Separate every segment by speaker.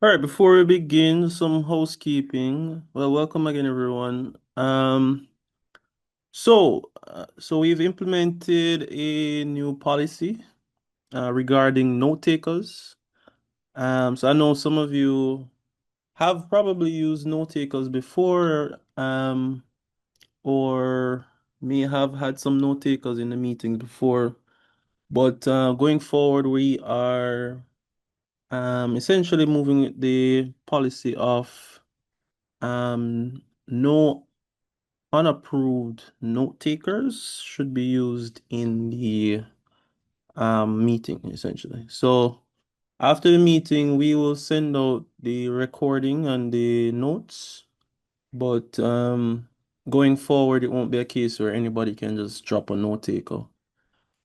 Speaker 1: All right, before we begin, some housekeeping. Well, welcome again, everyone. So we've implemented a new policy regarding note takers. So I know some of you have probably used note takers before, or may have had some note takers in the meeting before. But going forward, we are essentially moving the policy of no unapproved note takers should be used in the meeting essentially. So after the meeting, we will send out the recording and the notes, but going forward, it won't be a case where anybody can just drop a note taker.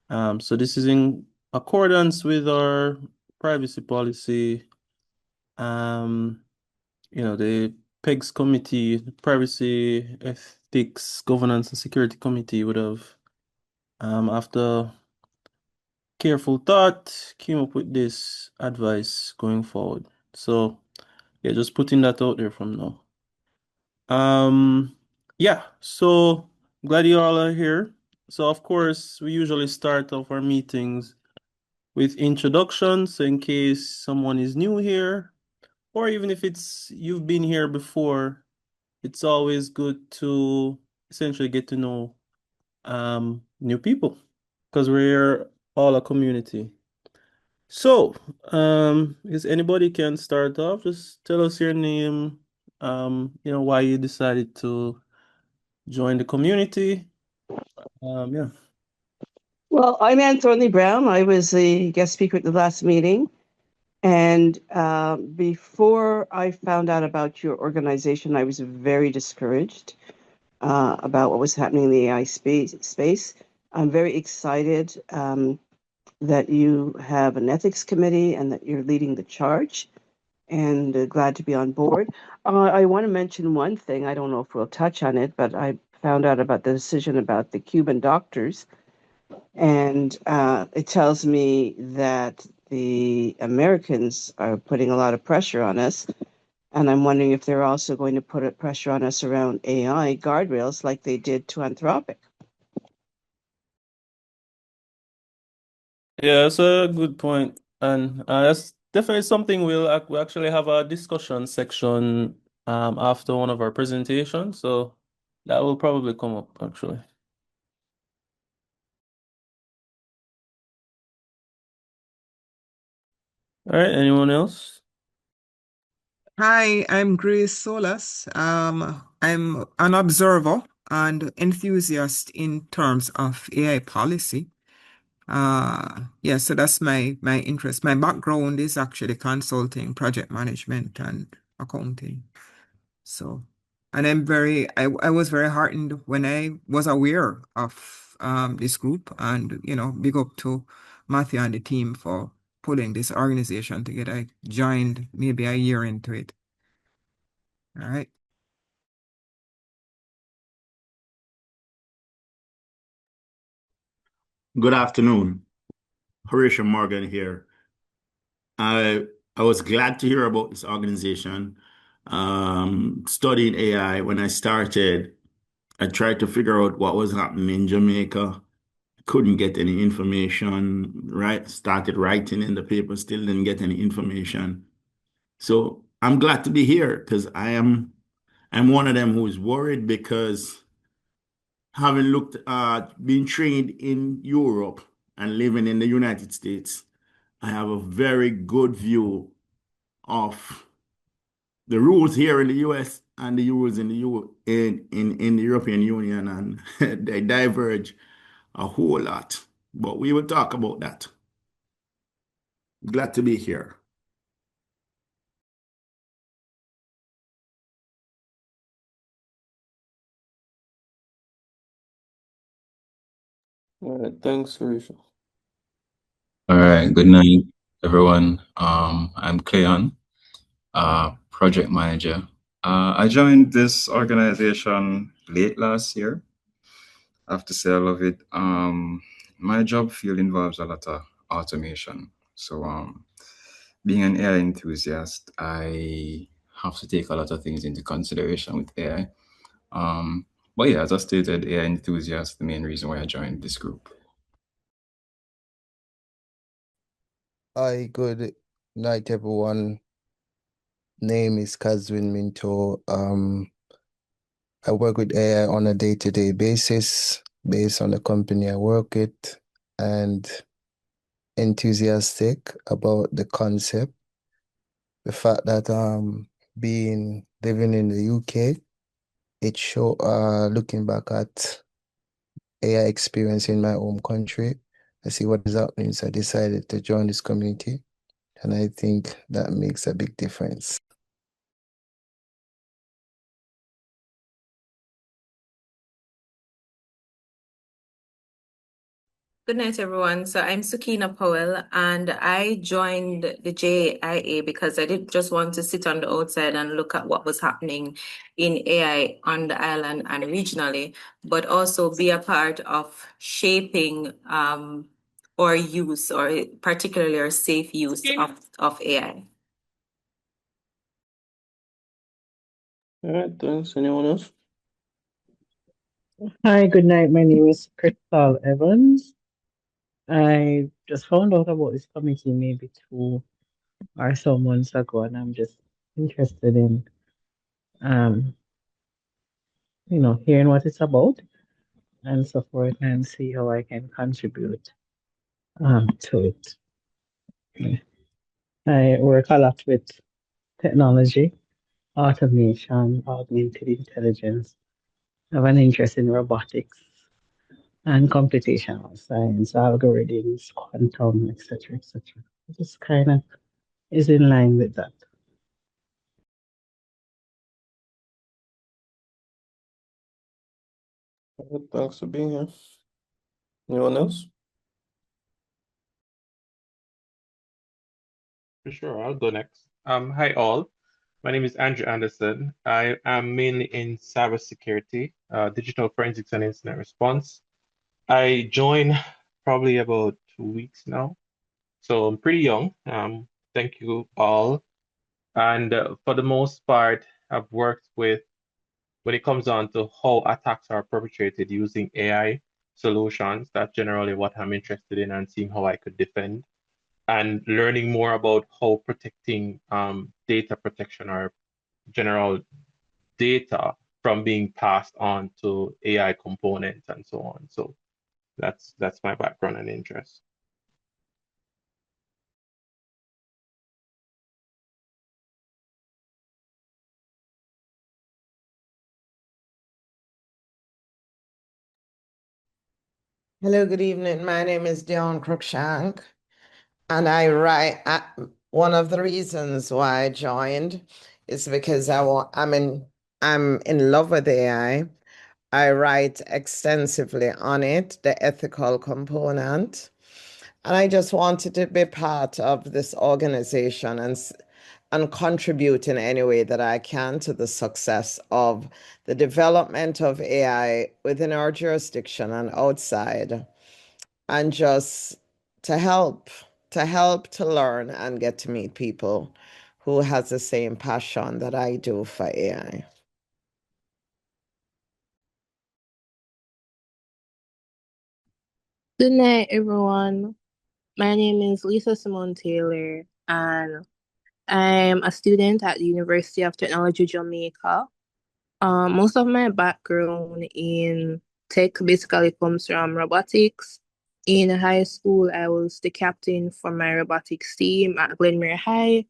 Speaker 1: So this is in accordance with our privacy policy. Um, the PEGS committee, the Privacy, Ethics, Governance, and Security Committee would have, after careful thought, came up with this advice going forward. So, yeah, just putting that out there from now. Yeah, so glad you all are here. So, of course, we usually start off our meetings with introductions. So in case someone is new here, or even if it's you've been here before, it's always good to essentially get to know new people because we're all a community. So, is anybody can start off? Just tell us your name, why you decided to join the community. Yeah.
Speaker 2: Well, I'm Anthony Brown. I was the guest speaker at the last meeting. And before I found out about your organization, I was very discouraged about what was happening in the AI space. I'm very excited that you have an ethics committee and that you're leading the charge, and glad to be on board. I want to mention one thing. I don't know if we'll touch on it, but I found out about the decision about the Cuban doctors, and it tells me that the Americans are putting a lot of pressure on us. And I'm wondering if they're also going to put a pressure on us around AI guardrails like they did to Anthropic.
Speaker 1: Yeah, that's a good point. And that's definitely something we'll actually have a discussion section after one of our presentations. So that will probably come up actually. All right, anyone else?
Speaker 3: Hi, I'm Grace Solas. I'm an observer and enthusiast in terms of AI policy. Yeah, so that's my interest. My background is actually consulting, project management, and accounting. So, and I was very heartened when I was aware of this group, and big up to Matthew and the team for pulling this organization together. I joined maybe a year into it. All right.
Speaker 4: Good afternoon. Horatio Morgan here. I I was glad to hear about this organization. Studying AI, when I started, I tried to figure out what was happening in Jamaica. Couldn't get any information, right? Started writing in the paper, still didn't get any information. So I'm glad to be here because I'm one of them who is worried because having looked at being trained in Europe and living in the United States, I have a very good view of the rules here in the US and the rules in the in the European Union, and they diverge a whole lot. But we will talk about that. Glad to be here.
Speaker 1: All right, thanks, Rachel.
Speaker 5: All right, good night, everyone. I'm Cleon, project manager. I joined this organization late last year. I have to say I love it. My job field involves a lot of automation. So being an AI enthusiast, I have to take a lot of things into consideration with AI. But yeah, as I stated, AI enthusiast, the main reason why I joined this group.
Speaker 6: Hi, good night, everyone. Name is Kazwin Minto. I work with AI on a day-to-day basis based on the company I work with, and enthusiastic about the concept. The fact that living in the UK, it show looking back at AI experience in my home country, I see what is happening, so I decided to join this community, and I think that makes a big difference.
Speaker 7: Good night, everyone. So I'm Sukina Powell, and I joined the JAIA because I didn't just want to sit on the outside and look at what was happening in AI on the island and regionally, but also be a part of shaping our use, or particularly our safe use of AI.
Speaker 1: All right, thanks. Anyone else?
Speaker 8: Hi, good night. My name is Crystal Evans. I just found out about this committee maybe 2 or so months ago, and I'm just interested in um, hearing what it's about and so forth, and see how I can contribute to it. I work a lot with technology, automation, augmented intelligence. I have an interest in robotics and computational science, algorithms, quantum, etc., etc. Just kind of is in line with that.
Speaker 1: All right, thanks for being here. Anyone else?
Speaker 9: For sure, I'll go next. Hi all. My name is Andrew Anderson. I am mainly in cybersecurity, digital forensics and incident response. I joined probably about 2 weeks now, so I'm pretty young. Thank you all. And for the most part, I've worked with, when it comes on to how attacks are perpetrated using AI solutions, that's generally what I'm interested in, and seeing how I could defend, and learning more about how protecting data protection or general data from being passed on to AI components and so on. So that's my background and interest.
Speaker 10: Hello, good evening. My name is Dion Cruikshank, and one of the reasons why I joined is because I'm in love with AI. I write extensively on it, the ethical component, and I just wanted to be part of this organization and contribute in any way that I can to the success of the development of AI within our jurisdiction and outside, and just to help to learn and get to meet people who has the same passion that I do for AI.
Speaker 11: Good night, everyone. My name is Lisa Simone Taylor, and I'm a student at the University of Technology, Jamaica. Most of my background in tech basically comes from robotics. In high school, I was the captain for my robotics team at Glenmere High,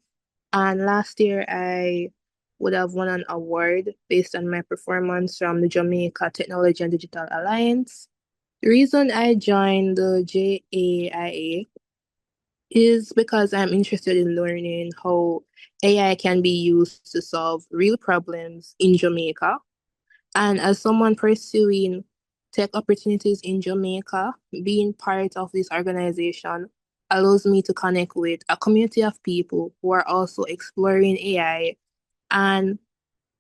Speaker 11: and last year I would have won an award based on my performance from the Jamaica Technology and Digital Alliance. The reason I joined the JAIA is because I'm interested in learning how AI can be used to solve real problems in Jamaica. And as someone pursuing tech opportunities in Jamaica, being part of this organization allows me to connect with a community of people who are also exploring AI and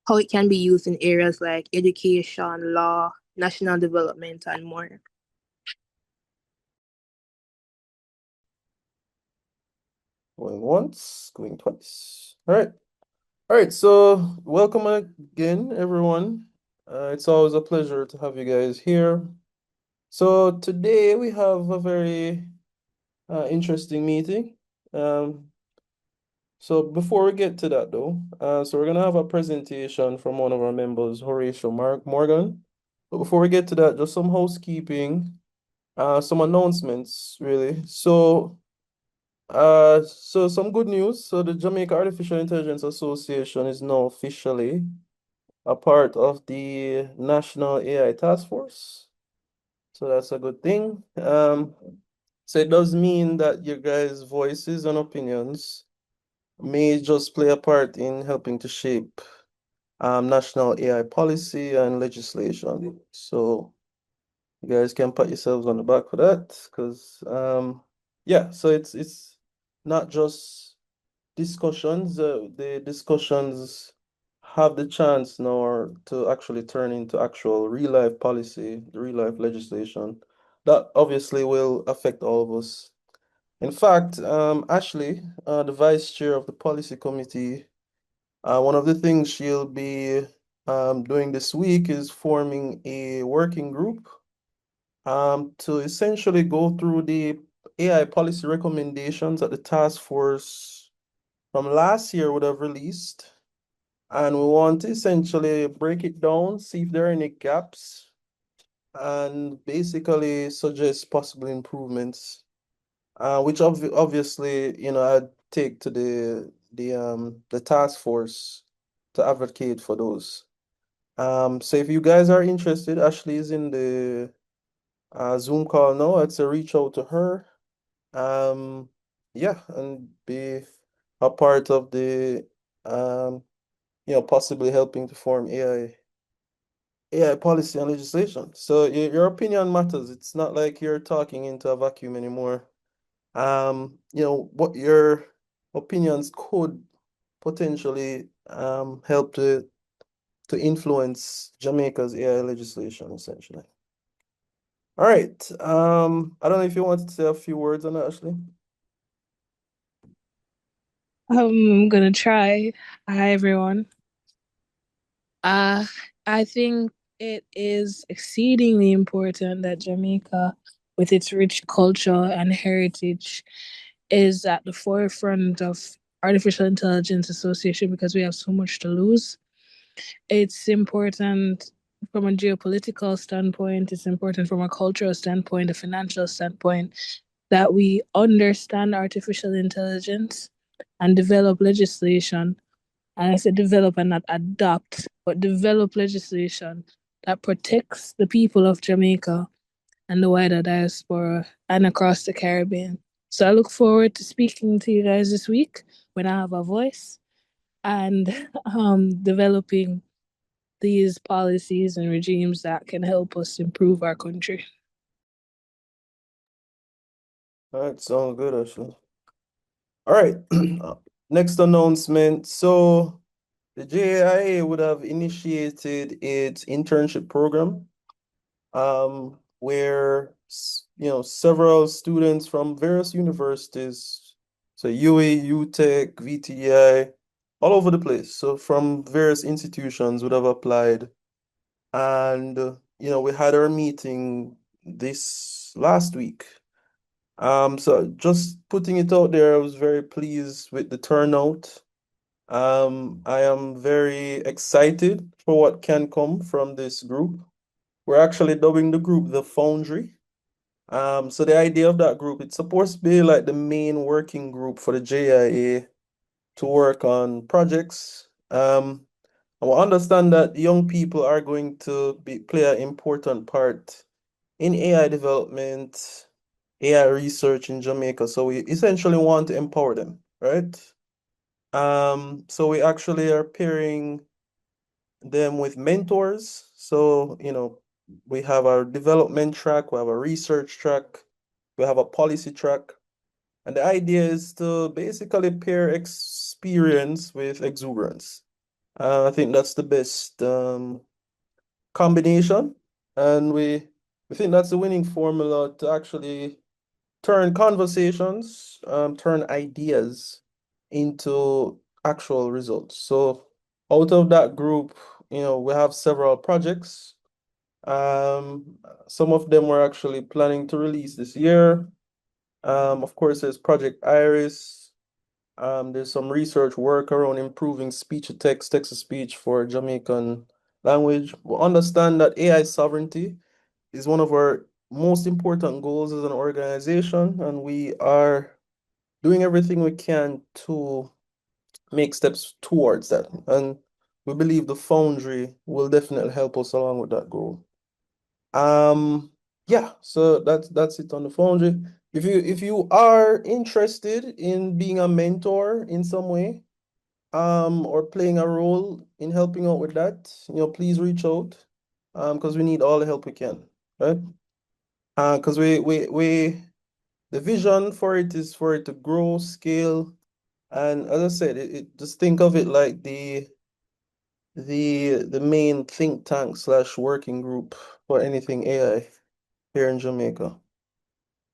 Speaker 11: how it can be used in areas like education, law, national development, and more.
Speaker 1: Going once, going twice. All right. All right. So welcome again, everyone. It's always a pleasure to have you guys here. So today we have a very interesting meeting. So before we get to that though, so we're gonna have a presentation from one of our members, Horatio Morgan. But before we get to that, just some housekeeping, some announcements really. So some good news. So the Jamaica Artificial Intelligence Association is now officially a part of the National AI Task Force. So that's a good thing. So it does mean that your guys' voices and opinions may just play a part in helping to shape national AI policy and legislation. So you guys can pat yourselves on the back for that, because yeah, so it's not just discussions. The discussions have the chance now to actually turn into actual real life policy, real life legislation that obviously will affect all of us. In fact, Ashley, the vice chair of the policy committee, one of the things she'll be doing this week is forming a working group to essentially go through the AI policy recommendations that the task force from last year would have released. And we want to essentially break it down, see if there are any gaps, and basically suggest possible improvements, which obviously, I'd take to the task force to advocate for those. So if you guys are interested, Ashley is in the Zoom call now. I'd say reach out to her. Yeah, and be a part of the possibly helping to form AI policy and legislation. So your opinion matters. It's not like you're talking into a vacuum anymore. What your opinions could potentially help to influence Jamaica's AI legislation, essentially. All right. I don't know if you wanted to say a few words on that, Ashley.
Speaker 11: I'm gonna try. Hi, everyone. I think it is exceedingly important that Jamaica, with its rich culture and heritage, is at the forefront of artificial intelligence association because we have so much to lose. It's important from a geopolitical standpoint, it's important from a cultural standpoint, a financial standpoint, that we understand artificial intelligence and develop legislation. And I said develop and not adopt, but develop legislation that protects the people of Jamaica and the wider diaspora and across the Caribbean. So I look forward to speaking to you guys this week when I have a voice and developing these policies and regimes that can help us improve our country.
Speaker 1: All right, sounds good, Ashley. All right, next announcement. So the JAIA would have initiated its internship program, where several students from various universities, so UA, UTech, VTI, all over the place. So from various institutions would have applied, and we had our meeting this last week. So just putting it out there, I was very pleased with the turnout. I am very excited for what can come from this group. We're actually dubbing the group the Foundry. So the idea of that group, it's supposed to be like the main working group for the JIA to work on projects. I will understand that young people are going to play an important part in AI development, AI research in Jamaica. So we essentially want to empower them, right? So we actually are pairing them with mentors. So, we have our development track, we have a research track, we have a policy track. And the idea is to basically pair experience with exuberance. I think that's the best combination. And we think that's the winning formula to actually turn conversations, turn ideas into actual results. So out of that group, we have several projects. Some of them we're actually planning to release this year. Of course, there's Project Iris. There's some research work around improving speech to text, text to speech for Jamaican language. We understand that AI sovereignty is one of our most important goals as an organization, and we are doing everything we can to make steps towards that. And we believe the Foundry will definitely help us along with that goal. Yeah, so that's it on the Foundry. If you are interested in being a mentor in some way, or playing a role in helping out with that, please reach out, because we need all the help we can, right? Because the vision for it is for it to grow, scale, and as I said, just think of it like the main think tank / working group for anything AI here in Jamaica.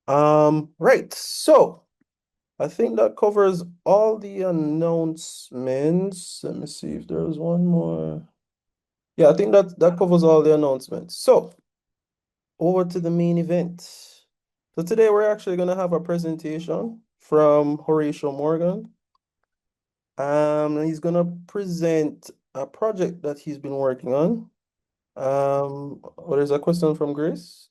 Speaker 1: Right. So I think that covers all the announcements. Let me see if there was one more. Yeah, I think that covers all the announcements. So over to the main event. So today we're actually going to have a presentation from Horatio Morgan. He's going to present a project that he's been working on. There's a question from Grace.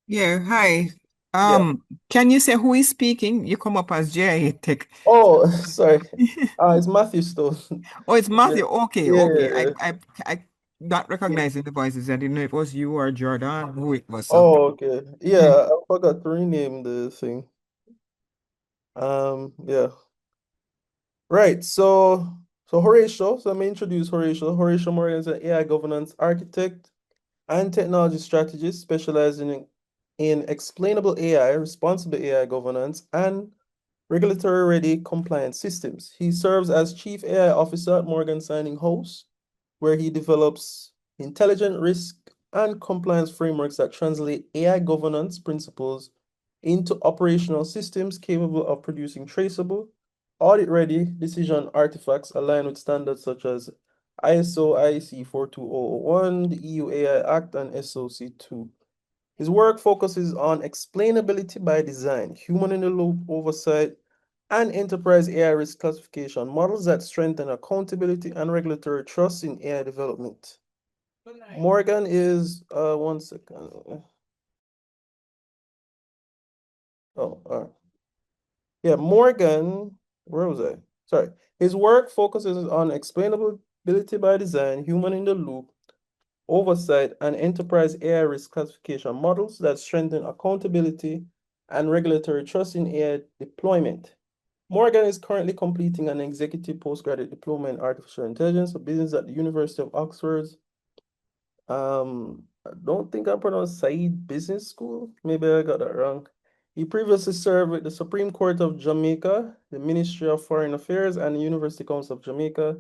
Speaker 3: Yeah, hi.
Speaker 1: Yeah.
Speaker 3: Can you say who is speaking? You come up as JAIA Tech.
Speaker 1: Oh, sorry. It's Matthew Stone.
Speaker 3: Oh, it's
Speaker 1: Yeah.
Speaker 3: Matthew. Okay,
Speaker 1: Yeah.
Speaker 3: okay. I not recognizing the voices. I didn't know if it was you or Jordan who it was. So
Speaker 1: Oh, okay. Yeah, I forgot to rename the thing. Yeah. Right. So Horatio, so let me introduce Horatio. Horatio Morgan is an AI governance architect and technology strategist specializing in explainable AI, responsible AI governance, and regulatory-ready compliance systems. He serves as Chief AI Officer at Morgan Signing House, where he develops intelligent risk and compliance frameworks that translate AI governance principles into operational systems capable of producing traceable, audit-ready decision artifacts aligned with standards such as ISO IEC 42001, the EU AI Act, and SOC 2. His work focuses on explainability by design, human-in-the-loop oversight, and enterprise AI risk classification models that strengthen accountability and regulatory trust in AI development. Morgan is, one second. Yeah, Morgan, where was I? Sorry. His work focuses on explainability by design, human-in-the-loop oversight, and enterprise AI risk classification models that strengthen accountability and regulatory trust in AI deployment. Morgan is currently completing an executive postgraduate diploma in artificial intelligence for business at the University of Oxford's, I don't think I pronounced Said Business School. Maybe I got that wrong. He previously served with the Supreme Court of Jamaica, the Ministry of Foreign Affairs, and the University Council of Jamaica,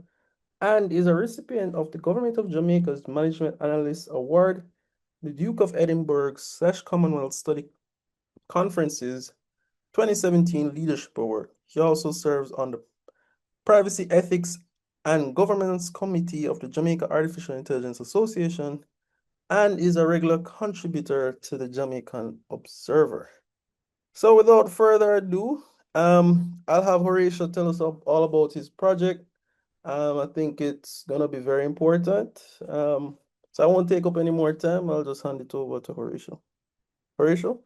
Speaker 1: and is a recipient of the Government of Jamaica's Management Analyst Award, the Duke of Edinburgh / Commonwealth Study Conferences 2017 Leadership Award. He also serves on the Privacy Ethics and Governance Committee of the Jamaica Artificial Intelligence Association and is a regular contributor to the Jamaican Observer. So without further ado, I'll have Horatio tell us all about his project. I think it's gonna be very important. So I won't take up any more time. I'll just hand it over to Horatio. Horatio?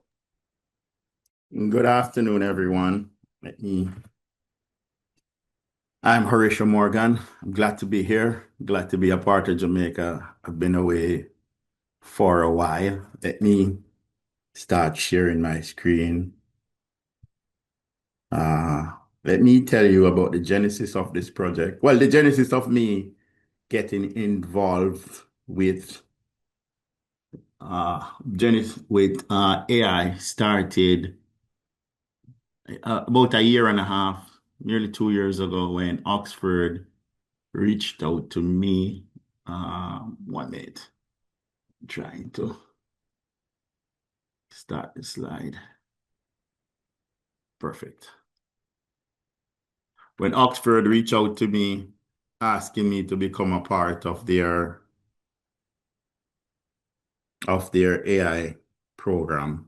Speaker 4: Good afternoon, everyone. I'm Horatio Morgan. I'm glad to be here. Glad to be a part of Jamaica. I've been away for a while. Let me start sharing my screen. Let me tell you about the genesis of this project. Well, the genesis of me getting involved with AI started about a year and a half, nearly 2 years ago, when Oxford reached out to me. 1 minute, trying to start the slide. Perfect. When Oxford reached out to me, asking me to become a part of their AI program.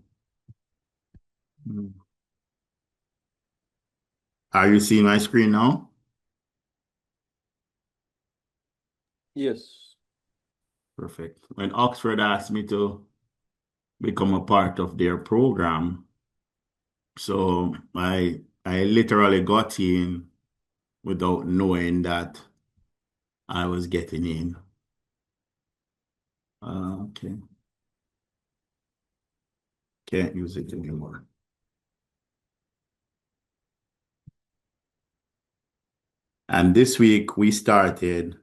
Speaker 4: Are you seeing my screen now?
Speaker 1: Yes.
Speaker 4: Perfect. When Oxford asked me to become a part of their program, so I literally got in without knowing that I was getting in. Okay. Can't use it anymore. And this week we started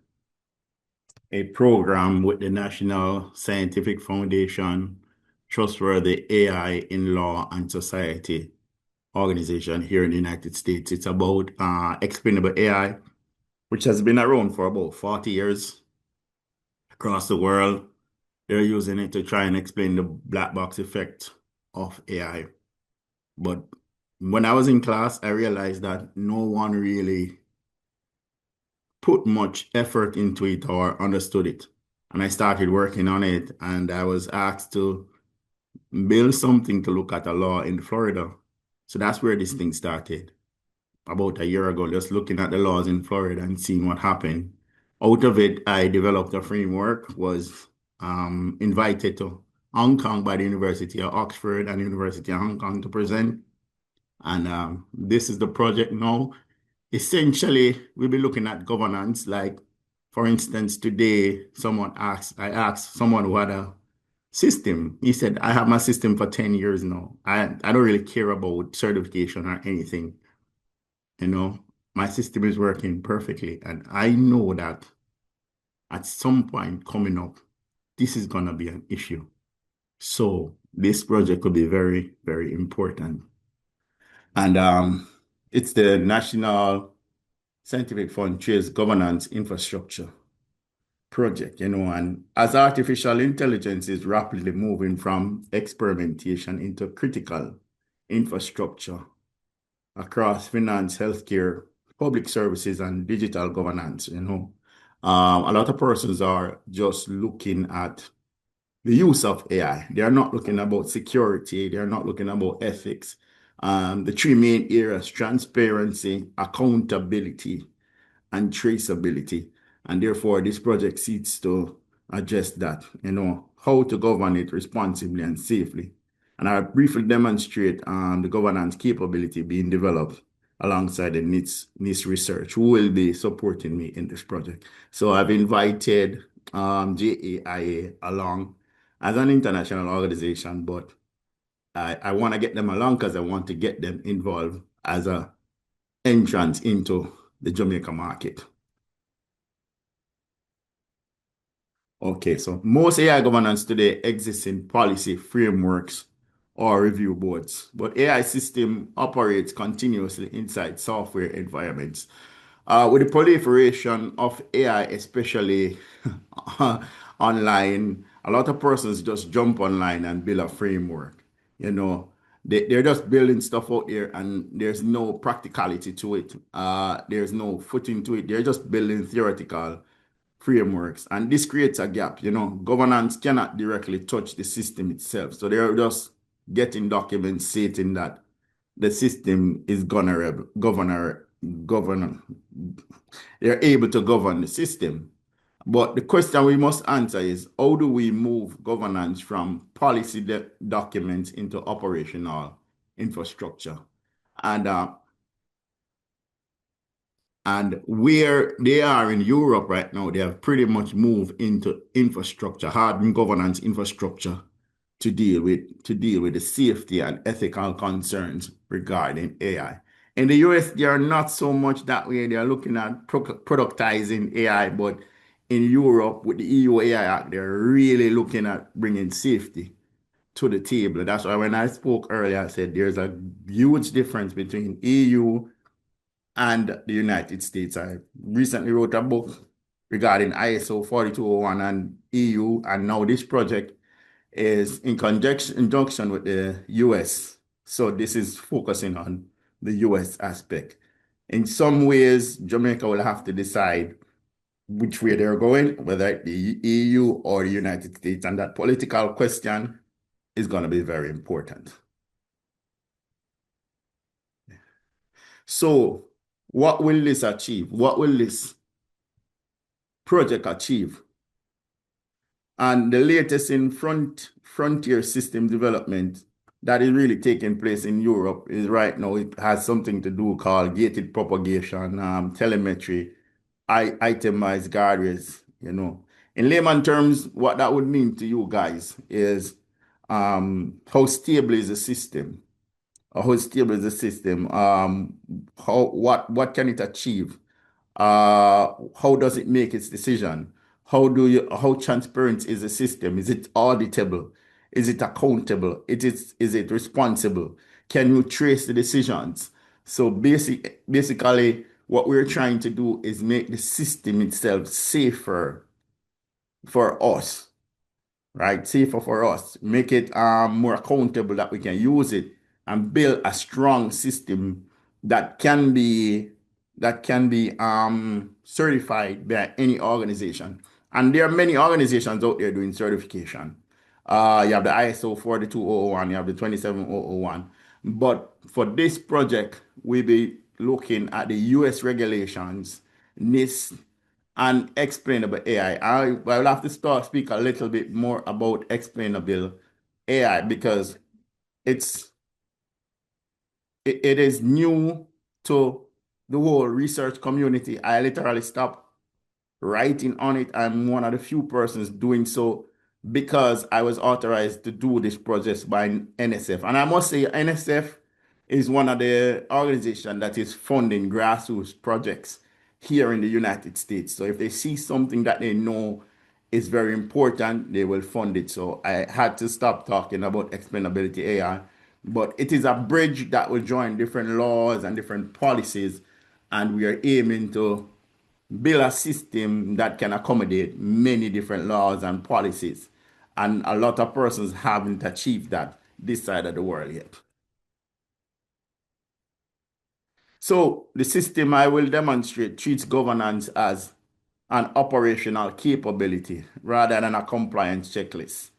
Speaker 4: a program with the National Scientific Foundation, Trustworthy AI in Law and Society organization here in the United States. It's about explainable AI, which has been around for about 40 years across the world. They're using it to try and explain the black box effect of AI. But when I was in class, I realized that no one really put much effort into it or understood it. And I started working on it, and I was asked to build something to look at a law in Florida. So that's where this thing started about a year ago, just looking at the laws in Florida and seeing what happened. Out of it, I developed a framework, was invited to Hong Kong by the University of Oxford and University of Hong Kong to present. And this is the project now. Essentially, we'll be looking at governance. Like, for instance, today, I asked someone who had a system. He said, I have my system for 10 years now. I don't really care about certification or anything. My system is working perfectly. And I know that at some point coming up, this is going to be an issue. So this project could be very, very important. And it's the National Scientific Frontiers Governance Infrastructure project, and as artificial intelligence is rapidly moving from experimentation into critical infrastructure across finance, healthcare, public services, and digital governance, a lot of persons are just looking at the use of AI. They are not looking about security. They are not looking about ethics. The three main areas: transparency, accountability, and traceability. And therefore, this project seeks to address that, how to govern it responsibly and safely. And I'll briefly demonstrate the governance capability being developed alongside the NIST research, who will be supporting me in this project. So I've invited JAIA along as an international organization, but I want to get them along because I want to get them involved as an entrance into the Jamaica market. Okay, so most AI governance today exists in policy frameworks or review boards, but AI system operates continuously inside software environments. With the proliferation of AI, especially online, a lot of persons just jump online and build a framework. They're just building stuff out there, and there's no practicality to it. There's no footing to it. They're just building theoretical frameworks, and this creates a gap. Governance cannot directly touch the system itself, so they're just getting documents stating that the system is they're able to govern the system. But the question we must answer is, how do we move governance from policy documents into operational infrastructure? And where they are in Europe right now, they have pretty much moved into infrastructure, hardened governance infrastructure to deal with the safety and ethical concerns regarding AI. In the US, they are not so much that way. They are looking at productizing AI, but in Europe, with the EU AI Act, they're really looking at bringing safety to the table. That's why when I spoke earlier, I said there's a huge difference between EU and the United States. I recently wrote a book regarding ISO 4201 and EU, and now this project is in conjunction with the US. So this is focusing on the US aspect. In some ways, Jamaica will have to decide which way they're going, whether it be EU or the United States, and that political question is going to be very important. So, what will this achieve? What will this project achieve? And the latest in frontier system development that is really taking place in Europe is right now, it has something to do called gated propagation, telemetry, itemized guardrails, you know. In layman terms, what that would mean to you guys is how stable is the system? How stable is the system? What can it achieve? How does it make its decision? How transparent is the system? Is it auditable? Is it accountable? Is it responsible? Can you trace the decisions? So basically, what we're trying to do is make the system itself safer for us, right? Safer for us, make it more accountable that we can use it and build a strong system that can be certified by any organization. And there are many organizations out there doing certification. You have the ISO 42001, you have the 27001. But for this project, we'll be looking at the US regulations, NIST, and explainable AI. I will have to speak a little bit more about explainable AI because it's it is new to the whole research community. I literally stopped writing on it. I'm one of the few persons doing so because I was authorized to do this project by NSF. And I must say, NSF is one of the organizations that is funding grassroots projects here in the United States. So if they see something that they know is very important, they will fund it. So I had to stop talking about explainability AI, but it is a bridge that will join different laws and different policies, and we are aiming to build a system that can accommodate many different laws and policies. And a lot of persons haven't achieved that this side of the world yet. So the system I will demonstrate treats governance as an operational capability rather than a compliance checklist.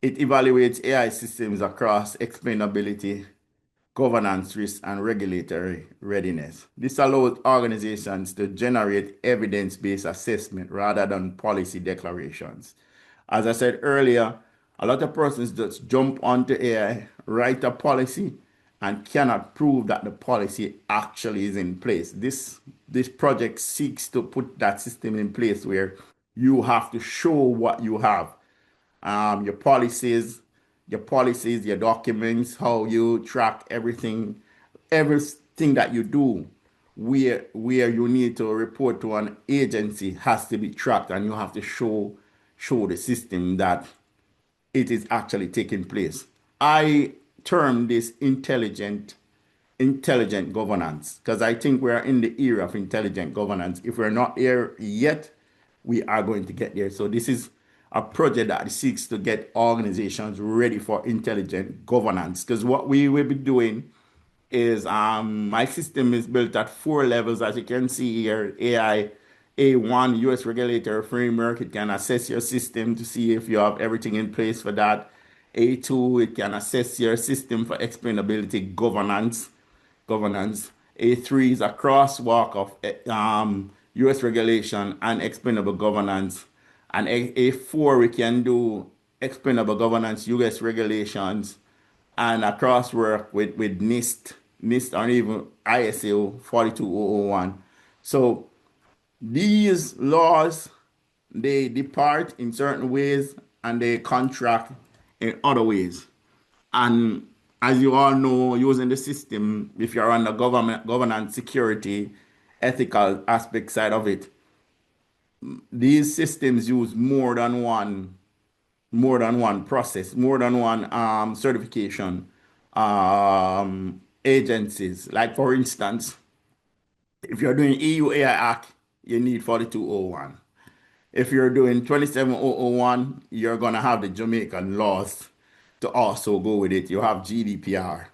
Speaker 4: It evaluates AI systems across explainability, governance risk, and regulatory readiness. This allows organizations to generate evidence-based assessment rather than policy declarations. As I said earlier, a lot of persons just jump onto AI, write a policy, and cannot prove that the policy actually is in place. This project seeks to put that system in place where you have to show what you have, your policies, your documents, how you track everything that you do, where you need to report to an agency has to be tracked, and you have to show the system that it is actually taking place. I term this intelligent governance because I think we're in the era of intelligent governance. If we're not there yet, we are going to get there. So this is a project that seeks to get organizations ready for intelligent governance, because what we will be doing is my system is built at 4 levels, as you can see here. AI A1, US regulatory framework, it can assess your system to see if you have everything in place for that. A2, it can assess your system for explainability governance. A3 is a crosswalk of US regulation and explainable governance. And A4, we can do explainable governance, US regulations, and a crosswork with NIST, or even ISO 42001. So these laws, they depart in certain ways and they contract in other ways. And as you all know, using the system, if you're on the governance, security, ethical aspect side of it, these systems use more than one process, more than one certification agencies. Like for instance, if you're doing EU AI Act, you need 4201. If you're doing 27001, you're gonna have the Jamaican laws to also go with it. You have GDPR.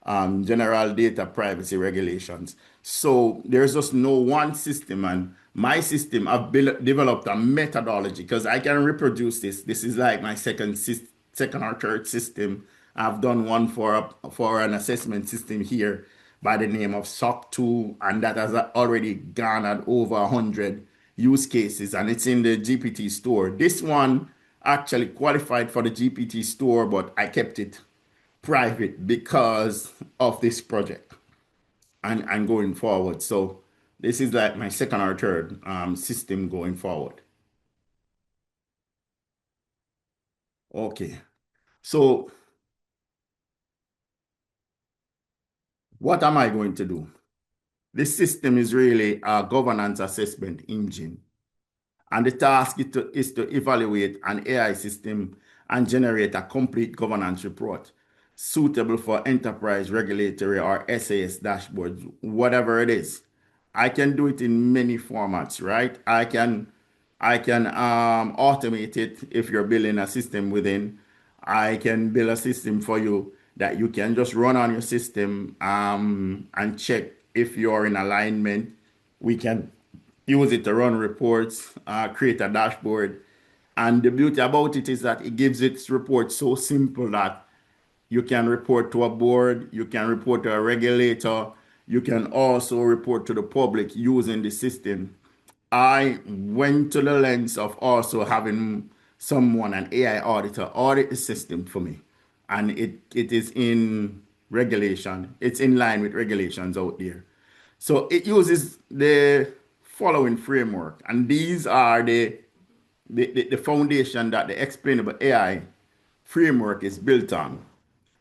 Speaker 4: general data privacy regulations. So there's just no one system, and my system, I've developed a methodology because I can reproduce this. This is like my second or third system. I've done one for an assessment system here by the name of SOC 2, and that has already garnered over 100 use cases, and it's in the GPT store. This one actually qualified for the GPT store, but I kept it private because of this project and going forward. So this is like my second or third system going forward. Okay, so what am I going to do? This system is really a governance assessment engine. And the task is to evaluate an AI system and generate a complete governance report suitable for enterprise regulatory or SAS dashboards, whatever it is. I can do it in many formats, right? I can automate it if you're building a system within. I can build a system for you that you can just run on your system and check if you're in alignment. We can use it to run reports, create a dashboard. And the beauty about it is that it gives its report so simple that you can report to a board, you can report to a regulator, you can also report to the public using the system. I went to the lens of also having someone, an AI auditor, audit the system for me. And it is in regulation, it's in line with regulations out there. So it uses the following framework, and these are the foundation that the explainable AI framework is built on.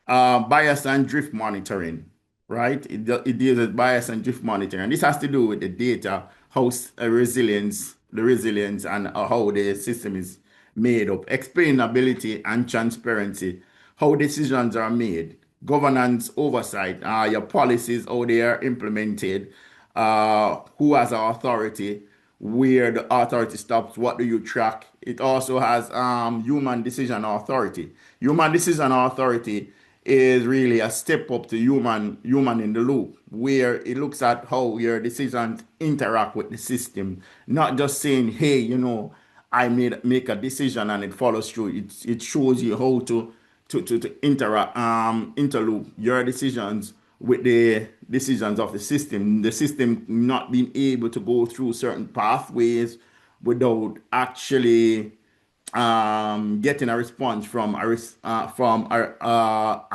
Speaker 4: Bias and drift monitoring, right? It deals with bias and drift monitoring. And this has to do with the data, how the resilience, and how the system is made up. Explainability and transparency, how decisions are made. Governance oversight, your policies, how they are implemented, who has authority, where the authority stops, what do you track. It also has human decision authority. Human decision authority is really a step up to human in the loop, where it looks at how your decisions interact with the system, not just saying, hey, I make a decision and it follows through. It shows you how to interact, interloop your decisions with the decisions of the system not being able to go through certain pathways without actually getting a response from an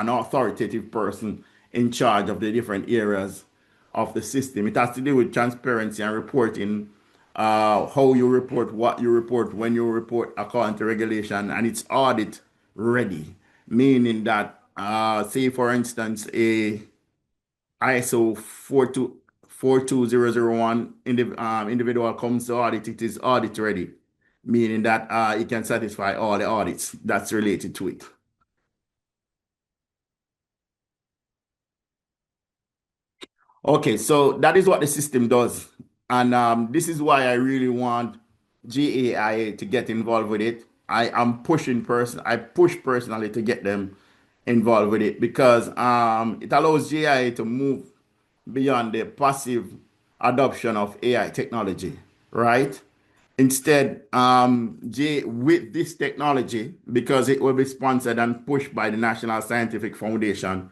Speaker 4: authoritative person in charge of the different areas of the system. It has to do with transparency and reporting, how you report, what you report, when you report according to regulation, and it's audit ready, meaning that, say for instance, a ISO 42001 individual comes to audit, it is audit ready, meaning that it can satisfy all the audits that's related to it. Okay, so that is what the system does. And this is why I really want JAIA to get involved with it. I push personally to get them involved with it because it allows JAIA to move beyond the passive adoption of AI technology, right? Instead, with this technology, because it will be sponsored and pushed by the National Scientific Foundation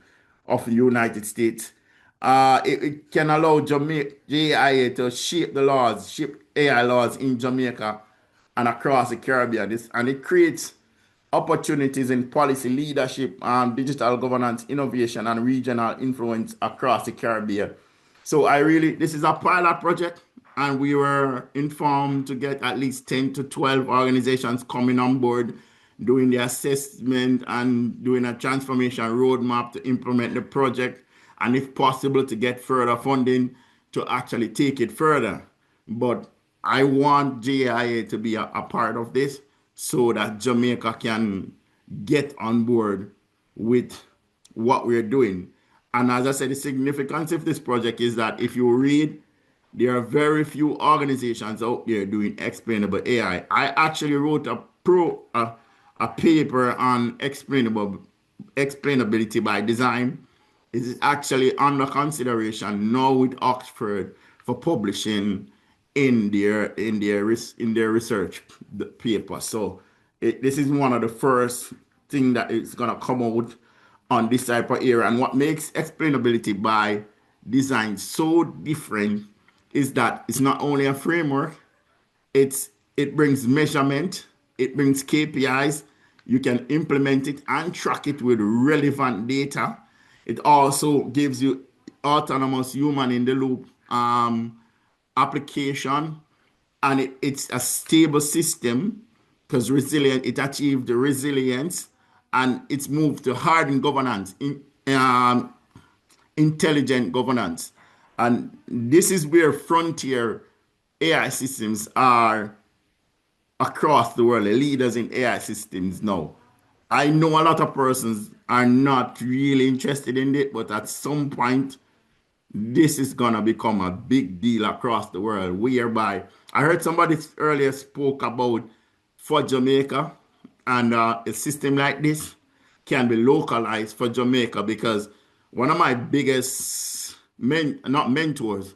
Speaker 4: of the United States, it can allow JIA to shape AI laws in Jamaica and across the Caribbean. And it creates opportunities in policy leadership, digital governance, innovation, and regional influence across the Caribbean. So this is a pilot project, and we were informed to get at least 10 to 12 organizations coming on board, doing the assessment and doing a transformation roadmap to implement the project, and if possible, to get further funding to actually take it further. But I want JIA to be a part of this so that Jamaica can get on board with what we're doing. And as I said, the significance of this project is that if you read, there are very few organizations out there doing explainable AI. I actually wrote a paper on explainability by design. is actually under consideration now with Oxford for publishing in their research paper. So this is one of the first thing that is gonna come out on this type of area. And what makes explainability by design so different is that it's not only a framework, it brings measurement, it brings KPIs. You can implement it and track it with relevant data. It also gives you autonomous human in the loop application, and it's a stable system because it achieved the resilience, and it's moved to hardened governance, intelligent governance. And this is where frontier AI systems are across the world, the leaders in AI systems now. I know a lot of persons are not really interested in it, but at some point, this is gonna become a big deal across the world. Whereby I heard somebody earlier spoke about for Jamaica, and a system like this can be localized for Jamaica because one of my biggest not mentors,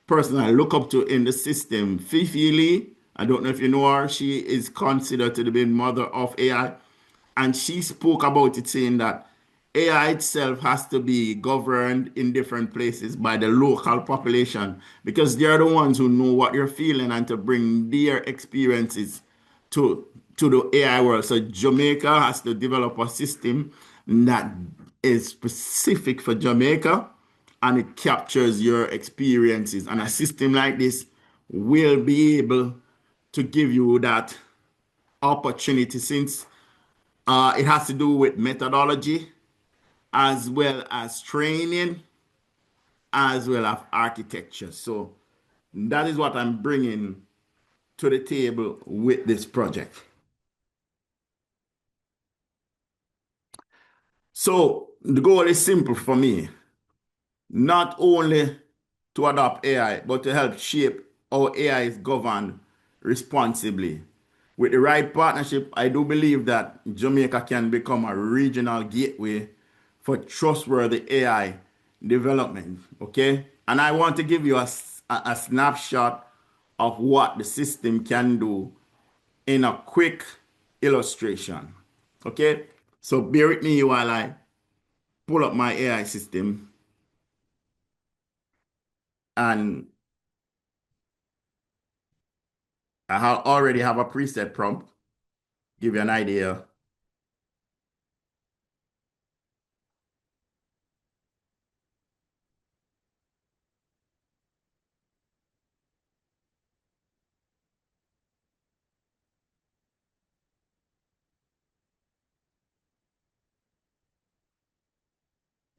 Speaker 4: person I look up to in the system, Fifi Lee. I don't know if you know her. She is considered to be the mother of AI. And she spoke about it, saying that AI itself has to be governed in different places by the local population because they're the ones who know what you're feeling and to bring their experiences to the AI world. So Jamaica has to develop a system that is specific for Jamaica and it captures your experiences. And a system like this will be able to give you that opportunity since it has to do with methodology as well as training as well as architecture. So that is what I'm bringing to the table with this project. So the goal is simple for me, not only to adopt AI, but to help shape how AI is governed responsibly. With the right partnership, I do believe that Jamaica can become a regional gateway for trustworthy AI development. Okay. And I want to give you a snapshot of what the system can do in a quick illustration. Okay. So bear with me while I pull up my AI system, and already have a preset prompt, give you an idea.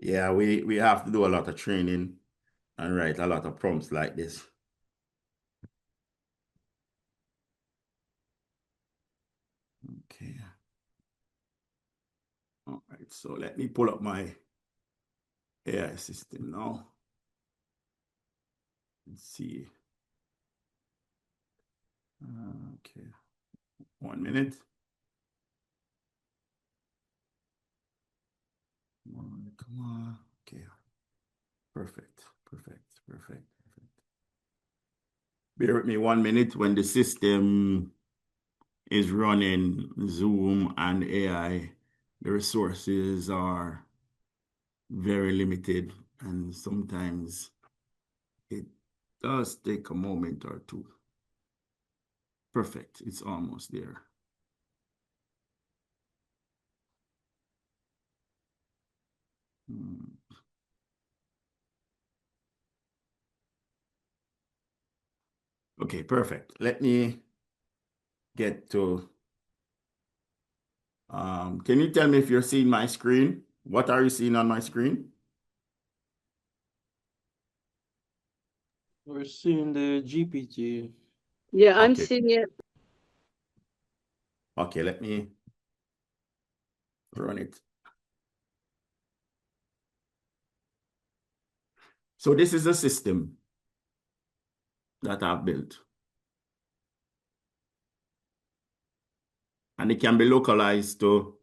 Speaker 4: Yeah, we have to do a lot of training and write a lot of prompts like this. Okay. All right, so let me pull up my AI system now. Let's see. Okay, 1 minute. Come on. Okay. Perfect. Bear with me 1 minute when the system is running Zoom and AI. The resources are very limited, and sometimes it does take a moment or two. Perfect. It's almost there. Okay, perfect. Let me get to, can you tell me if you're seeing my screen? What are you seeing on my screen?
Speaker 1: We're seeing the GPT.
Speaker 2: Yeah, I'm
Speaker 4: Okay.
Speaker 2: seeing it.
Speaker 4: Okay, let me run it. So this is a system that I've built. And it can be localized to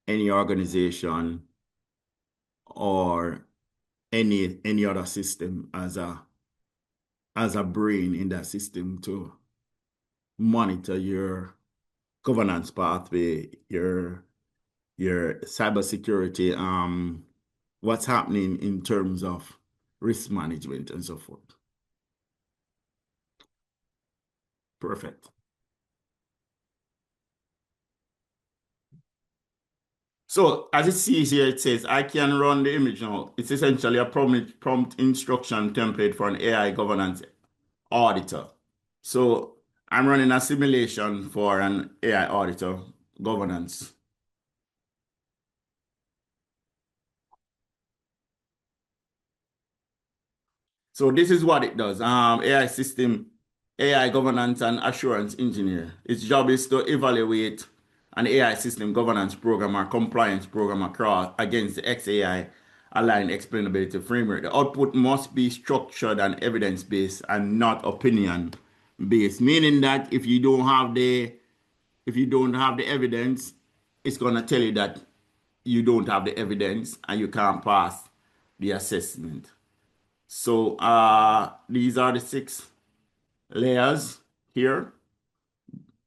Speaker 4: any organization or any other system as a brain in that system to monitor your governance pathway, your cybersecurity, what's happening in terms of risk management and so forth. Perfect. So as it sees here, it says, I can run the image now. It's essentially a prompt instruction template for an AI governance auditor. So I'm running a simulation for an AI auditor governance. So this is what it does. AI system, AI governance and assurance engineer. Its job is to evaluate an AI system governance program or compliance program across against the XAI aligned explainability framework. The output must be structured and evidence-based and not opinion-based, meaning that if you don't have the evidence, it's gonna tell you that you don't have the evidence and you can't pass the assessment. So these are the 6 layers here,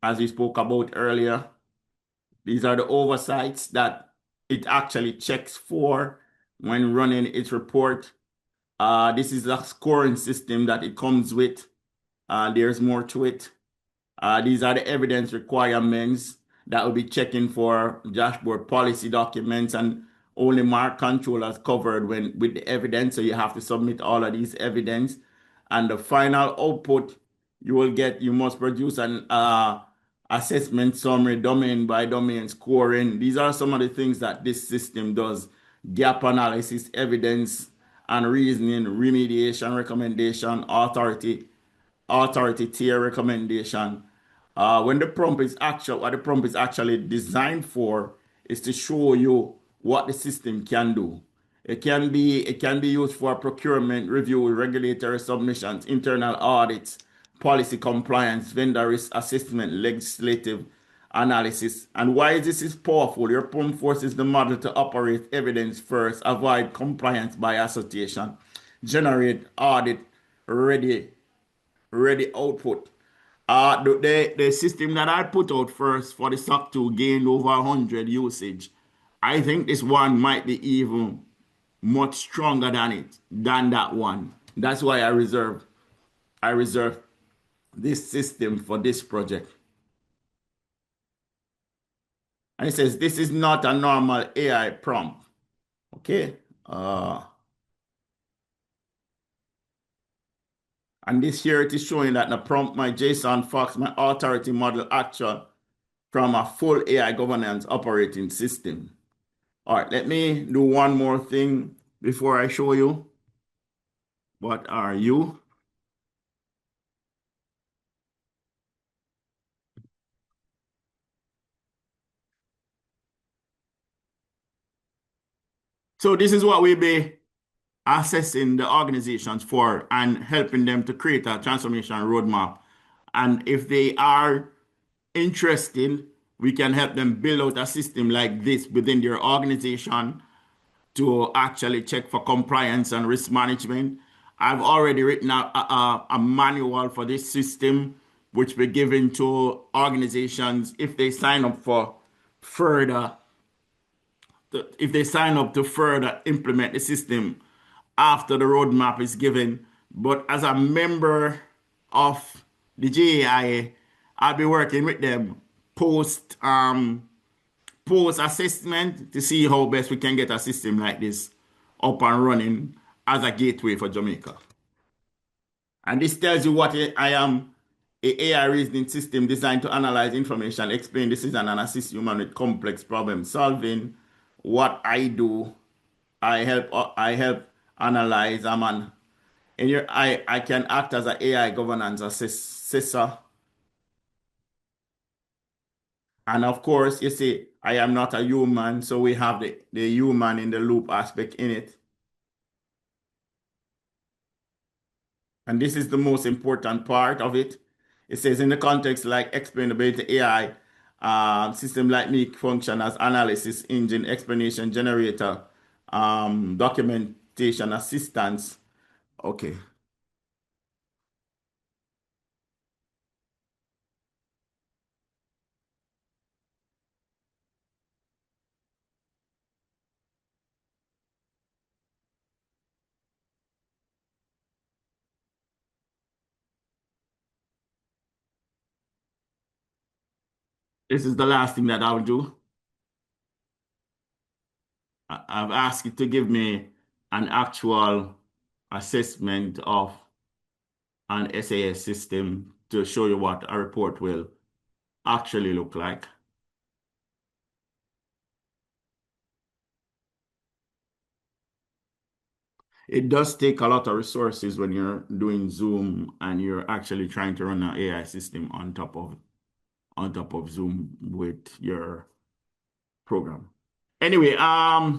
Speaker 4: as we spoke about earlier. These are the oversights that it actually checks for when running its report. This is a scoring system that it comes with. There's more to it. These are the evidence requirements that will be checking for dashboard policy documents, and only mark controllers covered with the evidence. So you have to submit all of these evidence. And the final output you must produce an assessment summary, domain by domain scoring. These are some of the things that this system does: gap analysis, evidence and reasoning, remediation recommendation, authority tier recommendation. What the prompt is actually designed for is to show you what the system can do. It can be used for procurement review, regulatory submissions, internal audits, policy compliance, vendor risk assessment, legislative analysis. And why this is powerful: your prompt forces the model to operate evidence first, avoid compliance by association, generate audit ready output. The system that I put out first for the SOC 2 gained over 100 usage. I think this one might be even much stronger than that one. That's why I reserve this system for this project. And it says this is not a normal AI prompt. Okay. And this here it is showing that the prompt my JSON Fox, my authority model actual from a full AI governance operating system. All right, let me do one more thing before I show you. What are you? So this is what we be assessing the organizations for and helping them to create a transformation roadmap. And if they are interested, we can help them build out a system like this within their organization to actually check for compliance and risk management. I've already written a manual for this system, which we're giving to organizations if they sign up for further, if they sign up to further implement the system after the roadmap is given. But as a member of the JAIA, I'll be working with them post assessment to see how best we can get a system like this up and running as a gateway for Jamaica. And this tells you what I am: a AI reasoning system designed to analyze information, explain decision, and assist human with complex problem solving. What I do, I help analyze. I can act as an AI governance assessor. And of course, you see, I am not a human, so we have the human in the loop aspect in it. And this is the most important part of it. It says in the context like explainability AI, system like me function as analysis engine, explanation generator, document presentation assistance. Okay. This is the last thing that I'll do. I've asked you to give me an actual assessment of an SAS system to show you what a report will actually look like. It does take a lot of resources when you're doing Zoom and you're actually trying to run an AI system on top of Zoom with your program. Anyway, I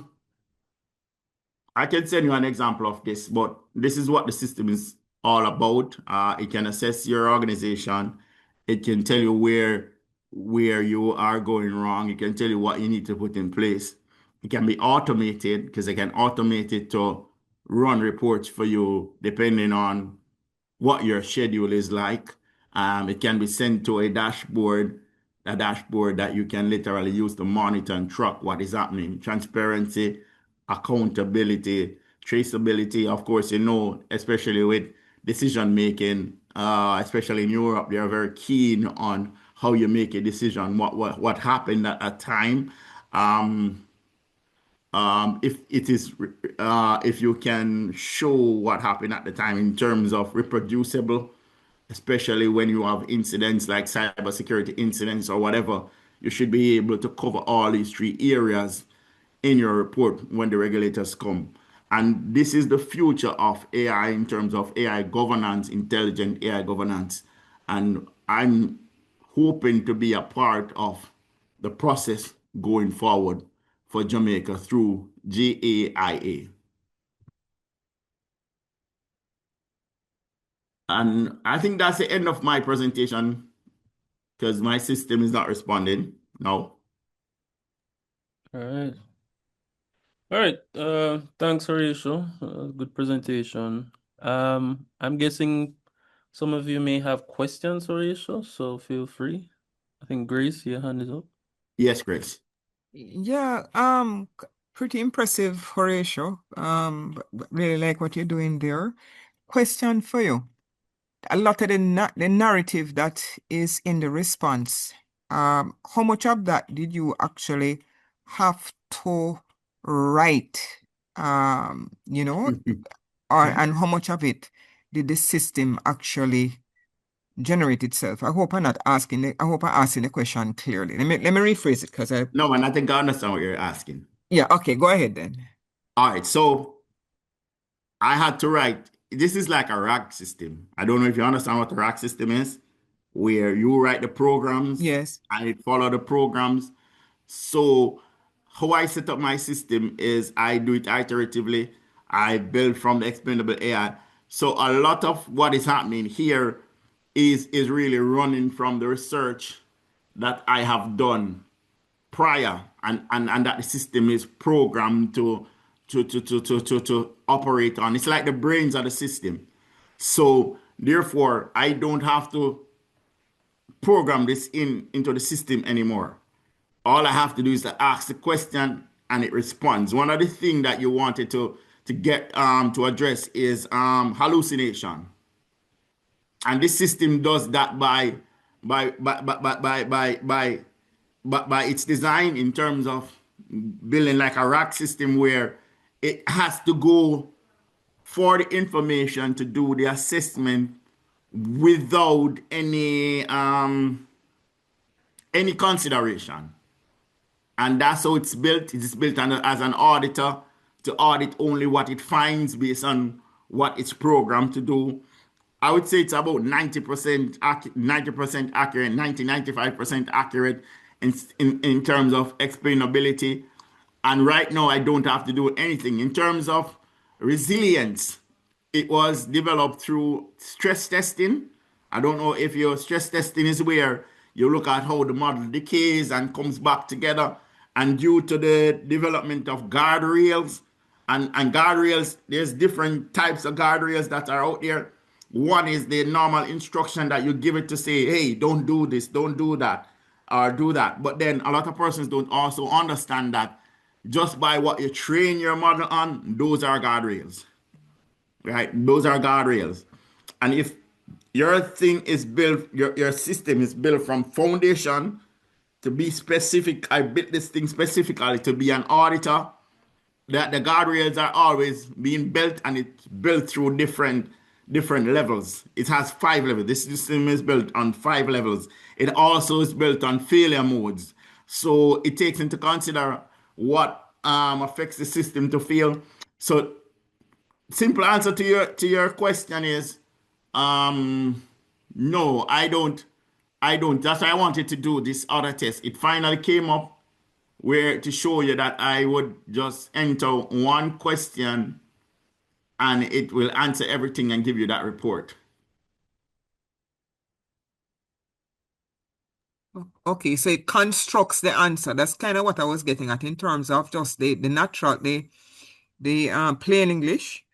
Speaker 4: can send you an example of this, but this is what the system is all about. It can assess your organization. It can tell you where you are going wrong. It can tell you what you need to put in place. It can be automated because it can automate it to run reports for you depending on what your schedule is like. It can be sent to a dashboard that you can literally use to monitor and track what is happening. Transparency, accountability, traceability. Of course, especially with decision making, especially in Europe, they are very keen on how you make a decision, what happened at a time. If it is if you can show what happened at the time in terms of reproducible, especially when you have incidents like cybersecurity incidents or whatever, you should be able to cover all these three areas in your report when the regulators come. And this is the future of AI in terms of AI governance, intelligent AI governance. And I'm hoping to be a part of the process going forward for Jamaica through JAIA. And I think that's the end of my presentation because my system is not responding now.
Speaker 1: All right. All right. Thanks, Horatio. Good presentation. I'm guessing some of you may have questions, Horatio, so feel free. I think Grace, your hand is up.
Speaker 4: Yes, Grace.
Speaker 3: Yeah, pretty impressive, Horatio. Really like what you're doing there. Question for you. A lot of the narrative that is in the response, how much of that did you actually have to write? You know, and how much of it did the system actually generate itself? I hope I'm not asking. I hope I'm asking the question clearly. Let me rephrase it because
Speaker 4: No, man, I think I understand what you're asking.
Speaker 3: yeah, okay, go ahead then.
Speaker 4: All right, so I had to write, this is like a rack system. I don't know if you understand what a rack system is, where you write the programs
Speaker 3: Yes.
Speaker 4: and it follow the programs. So how I set up my system is I do it iteratively. I build from the explainable AI. So a lot of what is happening here is really running from the research that I have done prior and that the system is programmed to operate on. It's like the brains of the system. So therefore, I don't have to program this into the system anymore. All I have to do is to ask the question and it responds. One of the things that you wanted to get to address is hallucination. And this system does that by its design in terms of building like a rack system where it has to go for the information to do the assessment without any consideration. And that's how it's built. It's built as an auditor to audit only what it finds based on what it's programmed to do. I would say it's about 90% 90% accurate, 95% accurate in terms of explainability. And right now, I don't have to do anything. In terms of resilience, it was developed through stress testing. I don't know if your stress testing is where you look at how the model decays and comes back together. And due to the development of guardrails And guardrails, there's different types of guardrails that are out there. One is the normal instruction that you give it to say, hey, don't do this, don't do that, or do that. But then a lot of persons don't also understand that just by what you train your model on, those are guardrails, right? Those are guardrails. And if your thing is built, your system is built from foundation to be specific, I built this thing specifically to be an auditor, that the guardrails are always being built, and it's built through different levels. It has 5 levels. This system is built on 5 levels. It also is built on failure modes. So it takes into consider what affects the system to fail. So simple answer to your question is no, I don't. That's why I wanted to do this other test. It finally came up where to show you that I would just enter one question and it will answer everything and give you that report.
Speaker 3: Okay, so it constructs the answer. That's kind of what I was getting at in terms of just the natural, the plain English.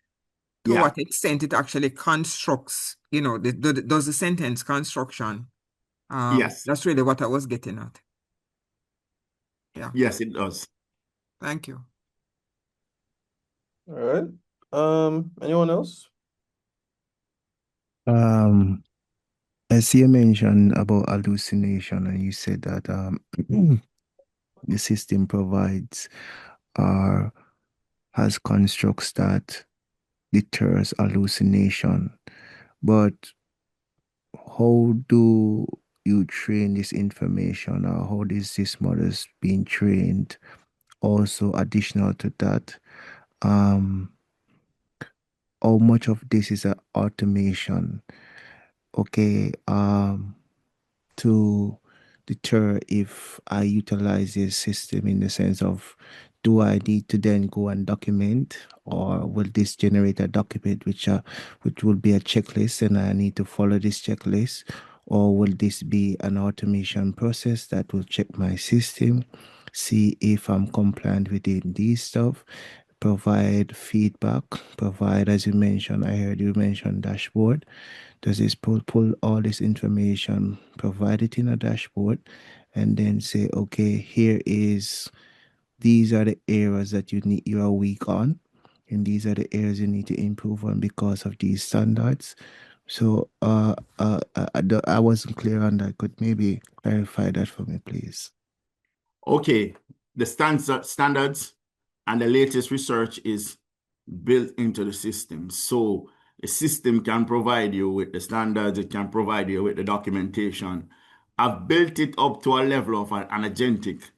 Speaker 3: To
Speaker 4: Yeah.
Speaker 3: what extent it actually constructs, does the sentence construction.
Speaker 4: Yes.
Speaker 3: That's really what I was getting at. Yeah.
Speaker 4: Yes, it does.
Speaker 3: Thank you.
Speaker 1: All right. Anyone else?
Speaker 6: I see you mentioned about hallucination, and you said that the system provides or has constructs that deters hallucination. But how do you train this information, or how is this models being trained? Also, additional to that, um, how much of this is a automation? Okay, to deter if I utilize this system in the sense of, do I need to then go and document, or will this generate a document which will be a checklist and I need to follow this checklist, or will this be an automation process that will check my system, see if I'm compliant within these stuff, provide feedback, provide, as you mentioned, I heard you mention dashboard. Does this pull all this information, provide it in a dashboard, and then say, okay, these are the areas that you are weak on, and these are the areas you need to improve on because of these standards. So I wasn't clear on that. Could maybe clarify that for me, please?
Speaker 4: Okay. The standards and the latest research is built into the system. So the system can provide you with the standards, it can provide you with the documentation. I've built it up to a level of an agentic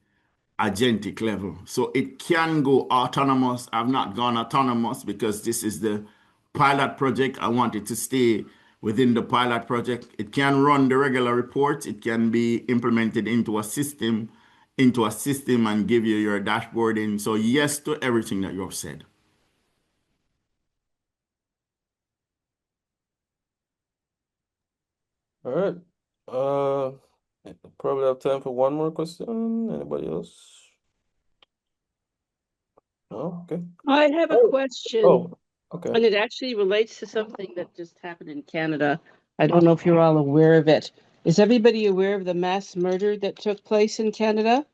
Speaker 4: level. So it can go autonomous. I've not gone autonomous because this is the pilot project. I want it to stay within the pilot project. It can run the regular reports. It can be implemented into a system and give you your dashboarding. So yes to everything that you've said.
Speaker 1: All right. Probably have time for one more question. Anybody else? No? Okay.
Speaker 2: I have a question.
Speaker 1: Oh, okay.
Speaker 2: And it actually relates to something that just happened in Canada. I don't know if you're all aware of it. Is everybody aware of the mass murder that took place in Canada?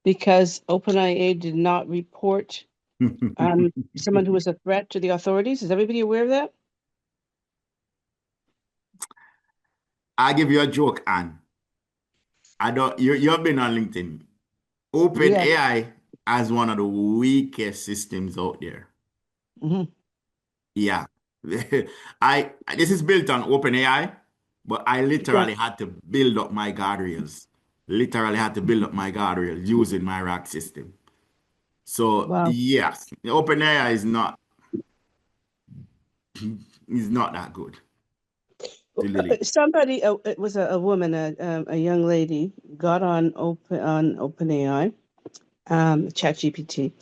Speaker 2: Because OpenIA did not report someone who was a threat to the authorities. Is everybody aware of that?
Speaker 4: I give you a joke, Anne. You've been on LinkedIn. OpenAI has one of the weakest systems out there.
Speaker 2: Mm-hmm.
Speaker 4: Yeah. This is built on OpenAI, but I literally had to build up my guardrails. Literally had to build up my guardrails using my rack system. So yes, OpenAI is not that good.
Speaker 2: Somebody, it was a woman, a young lady, got on OpenAI, ChatGPT,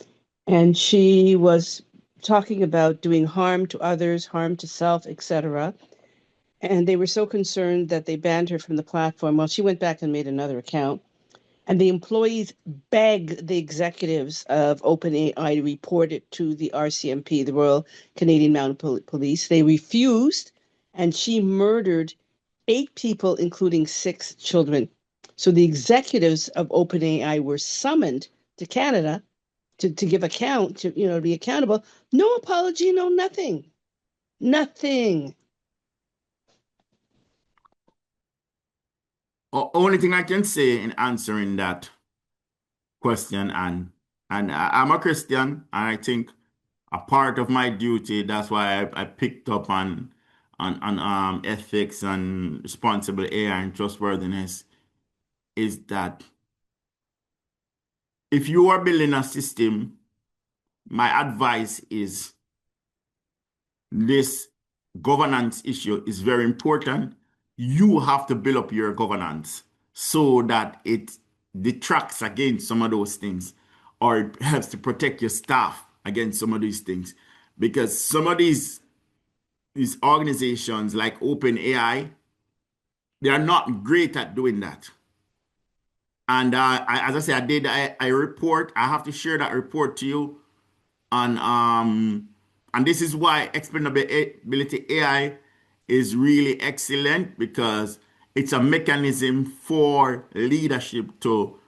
Speaker 2: and she was talking about doing harm to others, harm to self, etc. And they were so concerned that they banned her from the platform. Well, she went back and made another account. And the employees begged the executives of OpenAI to report it to the RCMP, the Royal Canadian Mounted Police. They refused, and she murdered 8 people, including 6 children. So the executives of OpenAI were summoned to Canada to give account, to be accountable. No apology, no nothing. Nothing.
Speaker 4: Only thing I can say in answering that question, and I'm a Christian, and I think a part of my duty, that's why I picked up on ethics and responsible AI and trustworthiness, is that if you are building a system, my advice is this governance issue is very important. You have to build up your governance so that it detracts against some of those things, or it helps to protect your staff against some of these things. Because some of these organizations like OpenAI, they are not great at doing that. And as I say, I did a report. I have to share that report to you. And this is why explainability AI is really excellent, because it's a mechanism for leadership to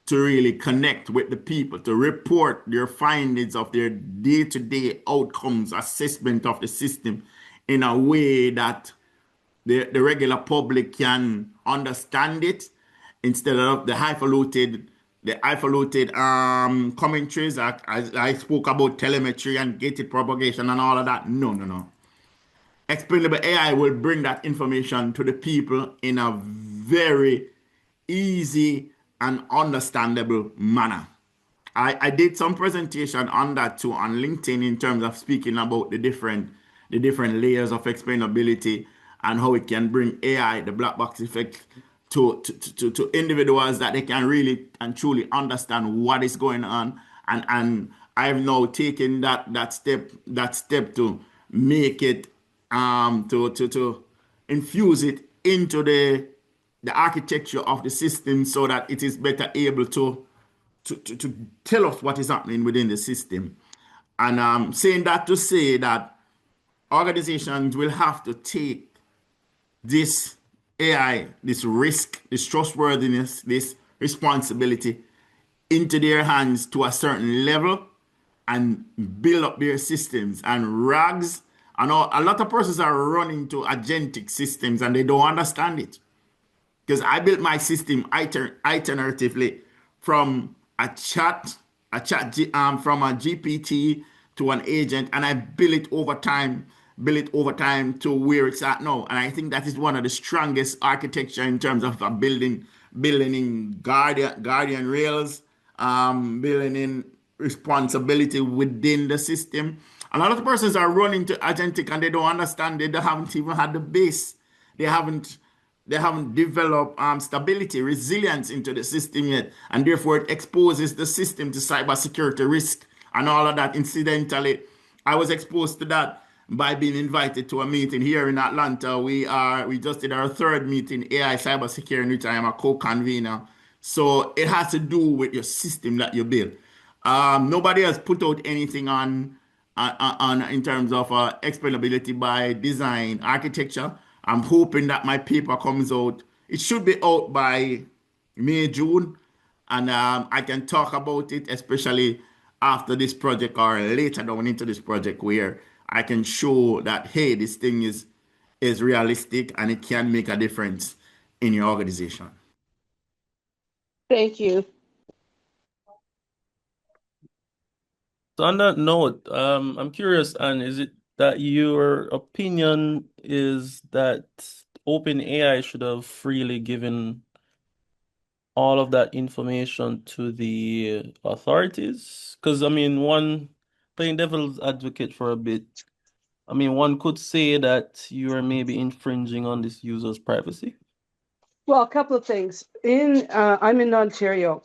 Speaker 4: really connect with the people, to report their findings of their day-to-day outcomes, assessment of the system in a way that the regular public can understand it, instead of the highfalutin commentaries. I spoke about telemetry and gated propagation and all of that. No. Explainable AI will bring that information to the people in a very easy and understandable manner. I did some presentation on that too on LinkedIn, in terms of speaking about the different layers of explainability and how it can bring AI, the black box effect, to individuals, that they can really and truly understand what is going on. And I have now taken that step to make it to infuse it into the architecture of the system, so that it is better able to tell us what is happening within the system. And saying that to say that organizations will have to take this AI, this risk, this trustworthiness, this responsibility into their hands to a certain level, and build up their systems. And RAGs, I know a lot of persons are running to agentic systems and they don't understand it. Because I built my system iteratively from from a GPT to an agent, and I built it over time to where it's at now. And I think that is one of the strongest architecture in terms of building in guardian rails, building in responsibility within the system. A lot of persons are running to agentic and they don't understand it. They haven't even had the base. They haven't developed stability, resilience into the system yet, and therefore it exposes the system to cybersecurity risk and all of that. Incidentally, I was exposed to that by being invited to a meeting here in Atlanta. We just did our 3rd meeting, AI cybersecurity, in which I am a co-convener. So it has to do with your system that you build. Nobody has put out anything on in terms of explainability by design architecture. I'm hoping that my paper comes out. It should be out by May, June, and I can talk about it, especially after this project or later down into this project, where I can show that, hey, this thing is realistic and it can make a difference in your organization.
Speaker 2: Thank you.
Speaker 1: So on that note, I'm curious, Anne, is it that your opinion is that OpenAI should have freely given all of that information to the authorities? Because, I mean, playing devil's advocate for a bit, I mean, one could say that you are maybe infringing on this user's privacy.
Speaker 2: Well, a couple of things. I'm in Ontario,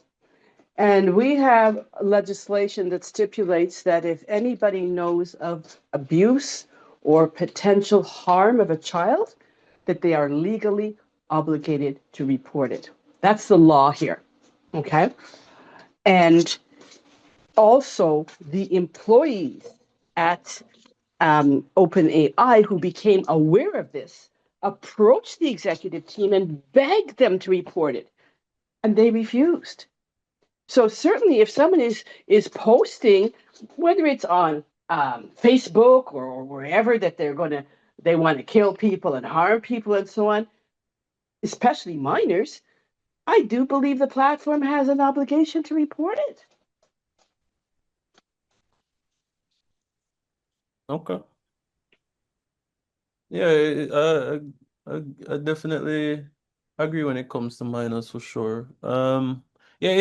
Speaker 2: and we have legislation that stipulates that if anybody knows of abuse or potential harm of a child, that they are legally obligated to report it. That's the law here. Okay. And also the employees at OpenAI who became aware of this approached the executive team and begged them to report it, and they refused. So certainly, if someone is posting, whether it's on Facebook or wherever that they want to kill people and harm people and so on, especially minors, I do believe the platform has an obligation to report it.
Speaker 1: Okay. Yeah, I definitely agree when it comes to minors for sure. Yeah, I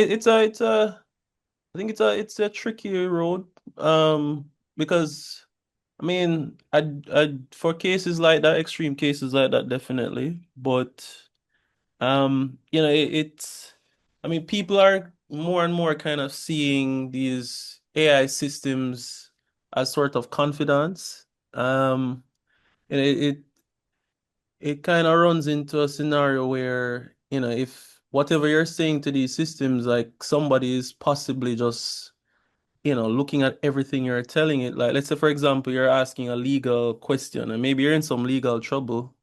Speaker 1: think it's a tricky road. Because I mean, for cases like that, extreme cases like that, definitely. But it's I mean, people are more and more kind of seeing these AI systems as sort of confidants. And it kind of runs into a scenario where, if whatever you're saying to these systems, like somebody is possibly just, looking at everything you're telling it. Like, let's say, for example, you're asking a legal question and maybe you're in some legal trouble.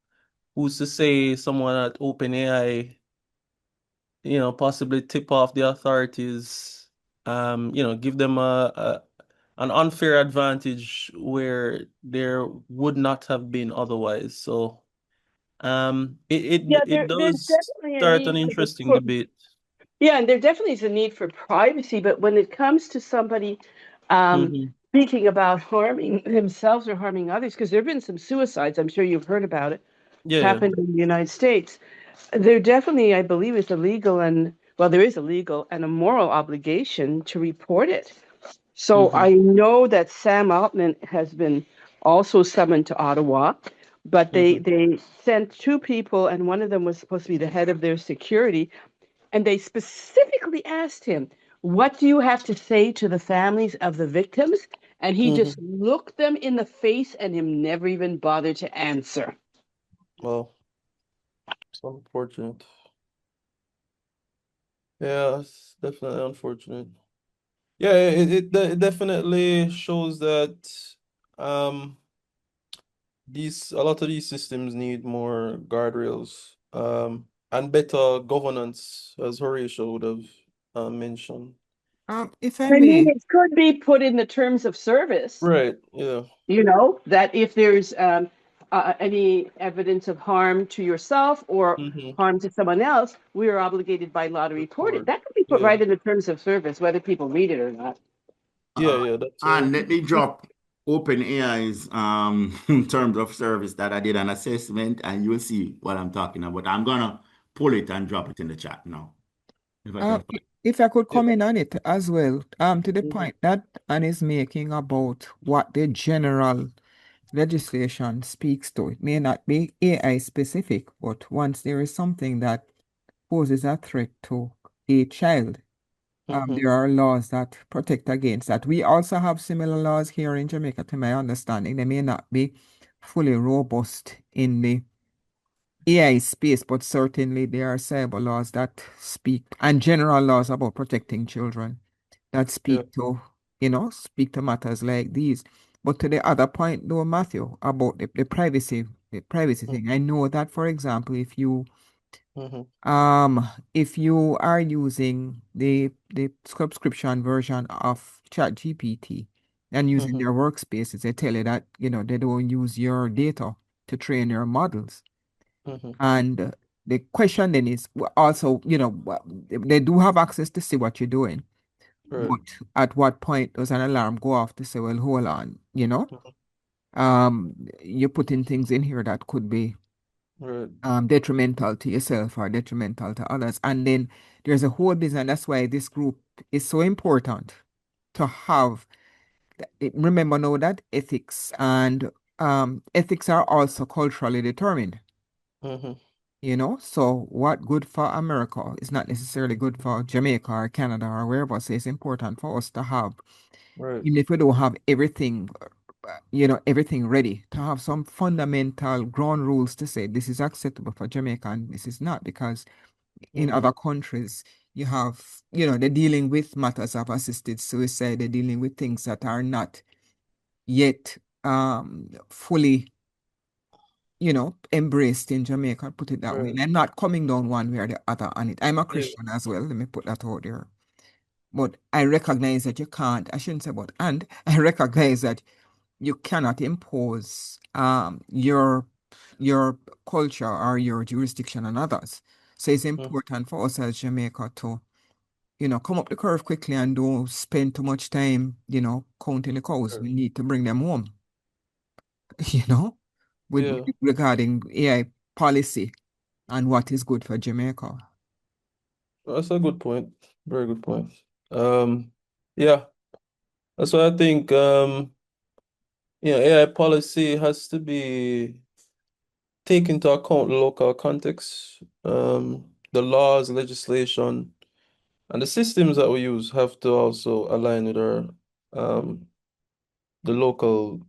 Speaker 1: Who's to say someone at OpenAI, possibly tip off the authorities, give them an unfair advantage where there would not have been otherwise. So,
Speaker 2: Yeah,
Speaker 1: it
Speaker 2: there's
Speaker 1: does
Speaker 2: definitely a
Speaker 1: start an
Speaker 2: need
Speaker 1: interesting
Speaker 2: for
Speaker 1: debate.
Speaker 2: yeah, and there definitely is a need for privacy, but when it comes to somebody
Speaker 1: Hmm.
Speaker 2: speaking about harming themselves or harming others, because there have been some suicides, I'm sure you've heard about it,
Speaker 1: Yeah, yeah.
Speaker 2: happened in the United States. There definitely, I believe, is a legal and, well, there is a legal and a moral obligation to report it. So
Speaker 1: Hmm.
Speaker 2: I know that Sam Altman has been also summoned to Ottawa, but they
Speaker 1: Hmm.
Speaker 2: they sent two people, and one of them was supposed to be the head of their security, and they specifically asked him, "What do you have to say to the families of the victims?" And he just
Speaker 1: Hmm.
Speaker 2: looked them in the face and him never even bothered to answer.
Speaker 1: Well, it's unfortunate. Yeah, it's definitely unfortunate. Yeah, it definitely shows that um a lot of these systems need more guardrails and better governance, as Horatio would have mentioned.
Speaker 3: If I
Speaker 2: I mean,
Speaker 3: may,
Speaker 2: it could be put in the terms of service,
Speaker 1: Right, yeah.
Speaker 2: that if there's any evidence of harm to yourself or
Speaker 1: Mm-hmm.
Speaker 2: harm to someone else, we are obligated by law to report it.
Speaker 1: Report.
Speaker 2: That could be put
Speaker 1: Yeah.
Speaker 2: right in the terms of service, whether people read it or not.
Speaker 1: Yeah,
Speaker 4: Uh,
Speaker 1: yeah, that's
Speaker 4: and let me drop OpenAI's terms of service that I did an assessment, and you'll see what I'm talking about. I'm gonna pull it and drop it in the chat now, if I can find.
Speaker 3: if I could
Speaker 1: yeah.
Speaker 3: comment on it as well, to the
Speaker 2: Mhm.
Speaker 3: point that Anne is making about what the general legislation speaks to. It may not be AI specific, but once there is something that poses a threat to a child,
Speaker 1: Mm-hmm.
Speaker 3: there are laws that protect against that. We also have similar laws here in Jamaica, to my understanding. They may not be fully robust in the AI space, but certainly there are cyber laws that speak, and general laws about protecting children that
Speaker 1: Yeah.
Speaker 3: speak to matters like these. But to the other point, though, Matthew, about the privacy
Speaker 1: Mm-hmm.
Speaker 3: thing, I know that, for example,
Speaker 1: Mm-hmm.
Speaker 3: if you are using the subscription version of ChatGPT and using
Speaker 1: Mm-hmm.
Speaker 3: their workspaces, they tell you that, they don't use your data to train your models.
Speaker 1: Mm-hmm.
Speaker 3: And the question then is also, they do have access to see what you're doing.
Speaker 1: Right.
Speaker 3: But at what point does an alarm go off to say, well, hold on,
Speaker 1: Mhm.
Speaker 3: you're putting things in here that could be
Speaker 1: Right.
Speaker 3: detrimental to yourself or detrimental to others. And then there's a whole business, and that's why this group is so important to have. Remember now that ethics are also culturally determined.
Speaker 1: Mm-hmm.
Speaker 3: So what good for America is not necessarily good for Jamaica or Canada or wherever. So it's important for us to have,
Speaker 1: Right.
Speaker 3: even if we don't have everything ready, to have some fundamental ground rules to say this is acceptable for Jamaica and this is not, because in
Speaker 1: Mm-hmm.
Speaker 3: other countries, You have, they're dealing with matters of assisted suicide. They're dealing with things that are not yet fully, embraced in Jamaica, put it that way. And I'm not coming down one way or the other on it. I'm a Christian as well. Let me put that out there. But I recognize that you can't, I shouldn't say but, and I recognize that you cannot impose your culture or your jurisdiction on others. So it's important for us as Jamaica to, come up the curve quickly and don't spend too much time, counting the cows. We need to bring them home, with regarding AI policy and what is good for Jamaica.
Speaker 1: That's a good point. Very good point. Yeah, that's why I think AI policy has to be take into account the local context, the laws, legislation, and the systems that we use have to also align with our the local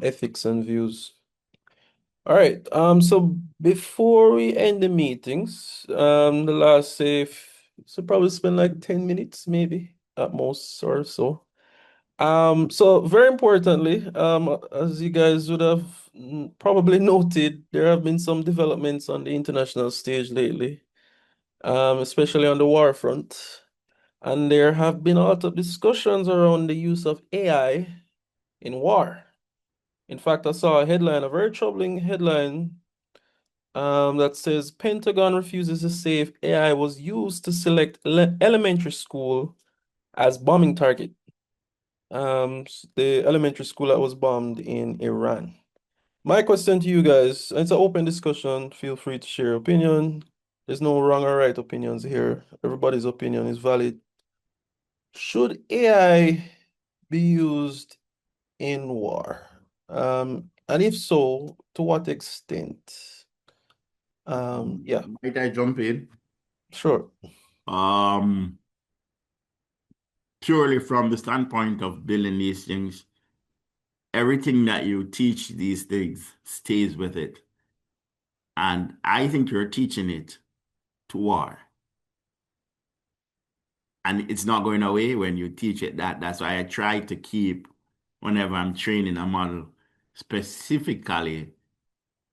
Speaker 1: ethics and views. All right. So before we end the meetings, the last say so probably spend like 10 minutes maybe at most or so. So very importantly, as you guys would have probably noted, there have been some developments on the international stage lately, especially on the war front. And there have been a lot of discussions around the use of AI in war. In fact, I saw a headline, a very troubling headline, that says Pentagon refuses to say if AI was used to select elementary school as bombing target. The elementary school that was bombed in Iran. My question to you guys, it's an open discussion. Feel free to share your opinion. There's no wrong or right opinions here. Everybody's opinion is valid. Should AI be used in war? And if so, to what extent? Yeah.
Speaker 4: Might I jump in?
Speaker 1: Sure.
Speaker 4: Purely from the standpoint of building these things, everything that you teach these things stays with it. And I think you're teaching it to war. And it's not going away when you teach it that. That's why I try to keep, whenever I'm training a model, specifically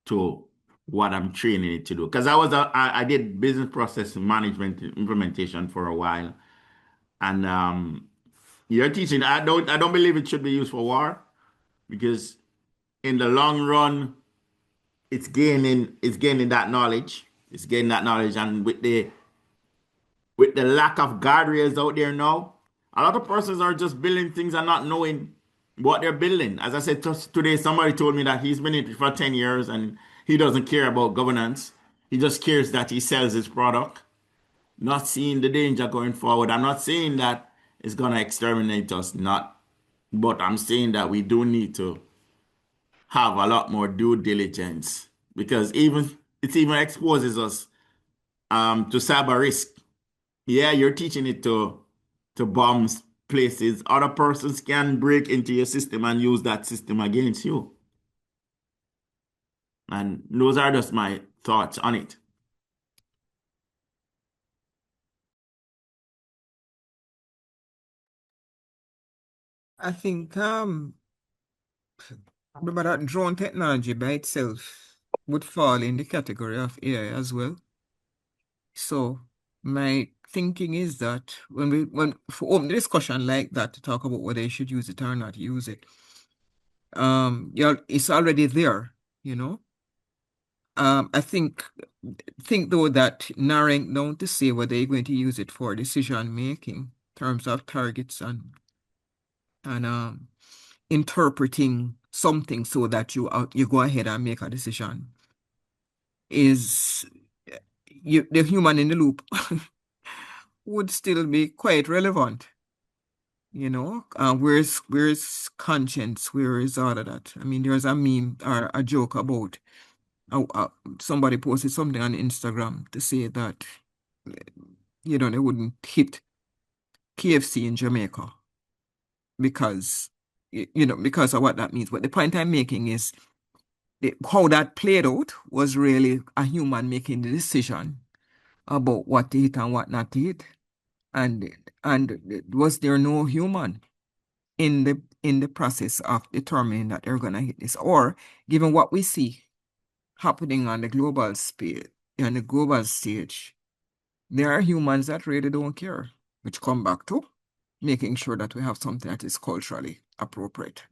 Speaker 4: to what I'm training it to do. Because I did business process management implementation for a while. And you're teaching, I don't believe it should be used for war, because in the long run, it's gaining that knowledge. It's gaining that knowledge. And with the lack of guardrails out there now, a lot of persons are just building things and not knowing what they're building. As I said today, somebody told me that he's been in it for 10 years and he doesn't care about governance. He just cares that he sells his product, not seeing the danger going forward. I'm not saying that it's going to exterminate us, not, but I'm saying that we do need to have a lot more due diligence, because it even exposes us to cyber risk. Yeah, you're teaching it to bomb places. Other persons can break into your system and use that system against you. And those are just my thoughts on it.
Speaker 3: I think remember that drone technology by itself would fall in the category of AI as well. So my thinking is that when for open discussion like that to talk about whether you should use it or not use it, yeah, it's already there, you know. I think though that narrowing down to say whether you're going to use it for decision making in terms of targets and interpreting something so that you go ahead and make a decision is the human in the loop would still be quite relevant. Where's conscience? Where is all of that? I mean, there's a meme or a joke about somebody posted something on Instagram to say that they wouldn't hit KFC in Jamaica because because of what that means. But the point I'm making is how that played out was really a human making the decision about what to eat and what not to eat. And was there no human in the process of determining that they're gonna hit this? Or given what we see happening on the global space, on the global stage, there are humans that really don't care, which come back to making sure that we have something that is culturally appropriate.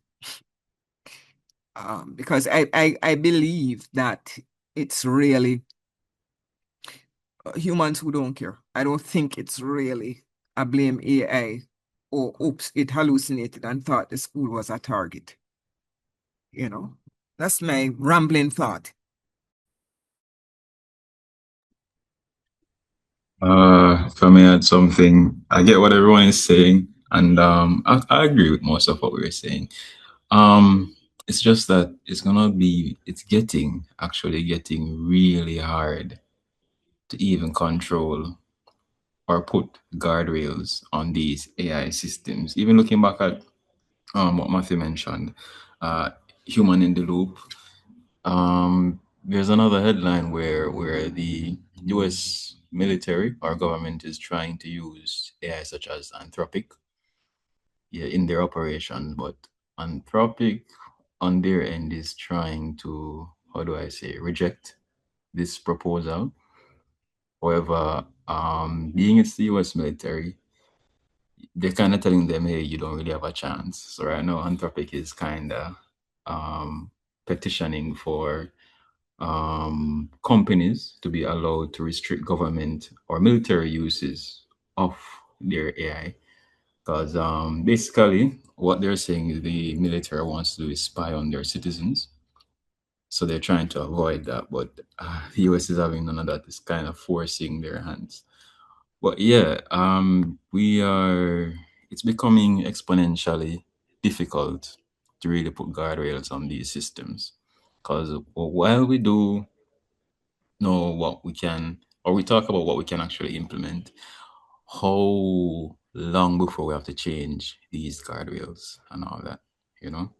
Speaker 3: Because I believe that it's really humans who don't care. I don't think it's really a blame AI or oops, it hallucinated and thought the school was a target. You know, that's my rambling thought.
Speaker 5: If I may add something, I get what everyone is saying, and I agree with most of what we were saying. It's just that it's actually getting really hard to even control or put guardrails on these AI systems. Even looking back at what Matthew mentioned, uh, human in the loop. There's another headline where the U.S. military or government is trying to use AI such as Anthropic, yeah, in their operations, but Anthropic on their end is trying to, how do I say, reject this proposal. However, being it's the U.S. military, they're kind of telling them, hey, you don't really have a chance. So right now, Anthropic is kind of petitioning for companies to be allowed to restrict government or military uses of their AI. Because basically, what they're saying is the military wants to do is spy on their citizens. So they're trying to avoid that. But the US is having none of that. It's kind of forcing their hands. But yeah, it's becoming exponentially difficult to really put guardrails on these systems. Because while we do know what we can, or we talk about what we can actually implement, how long before we have to change these guardrails and all that, you know?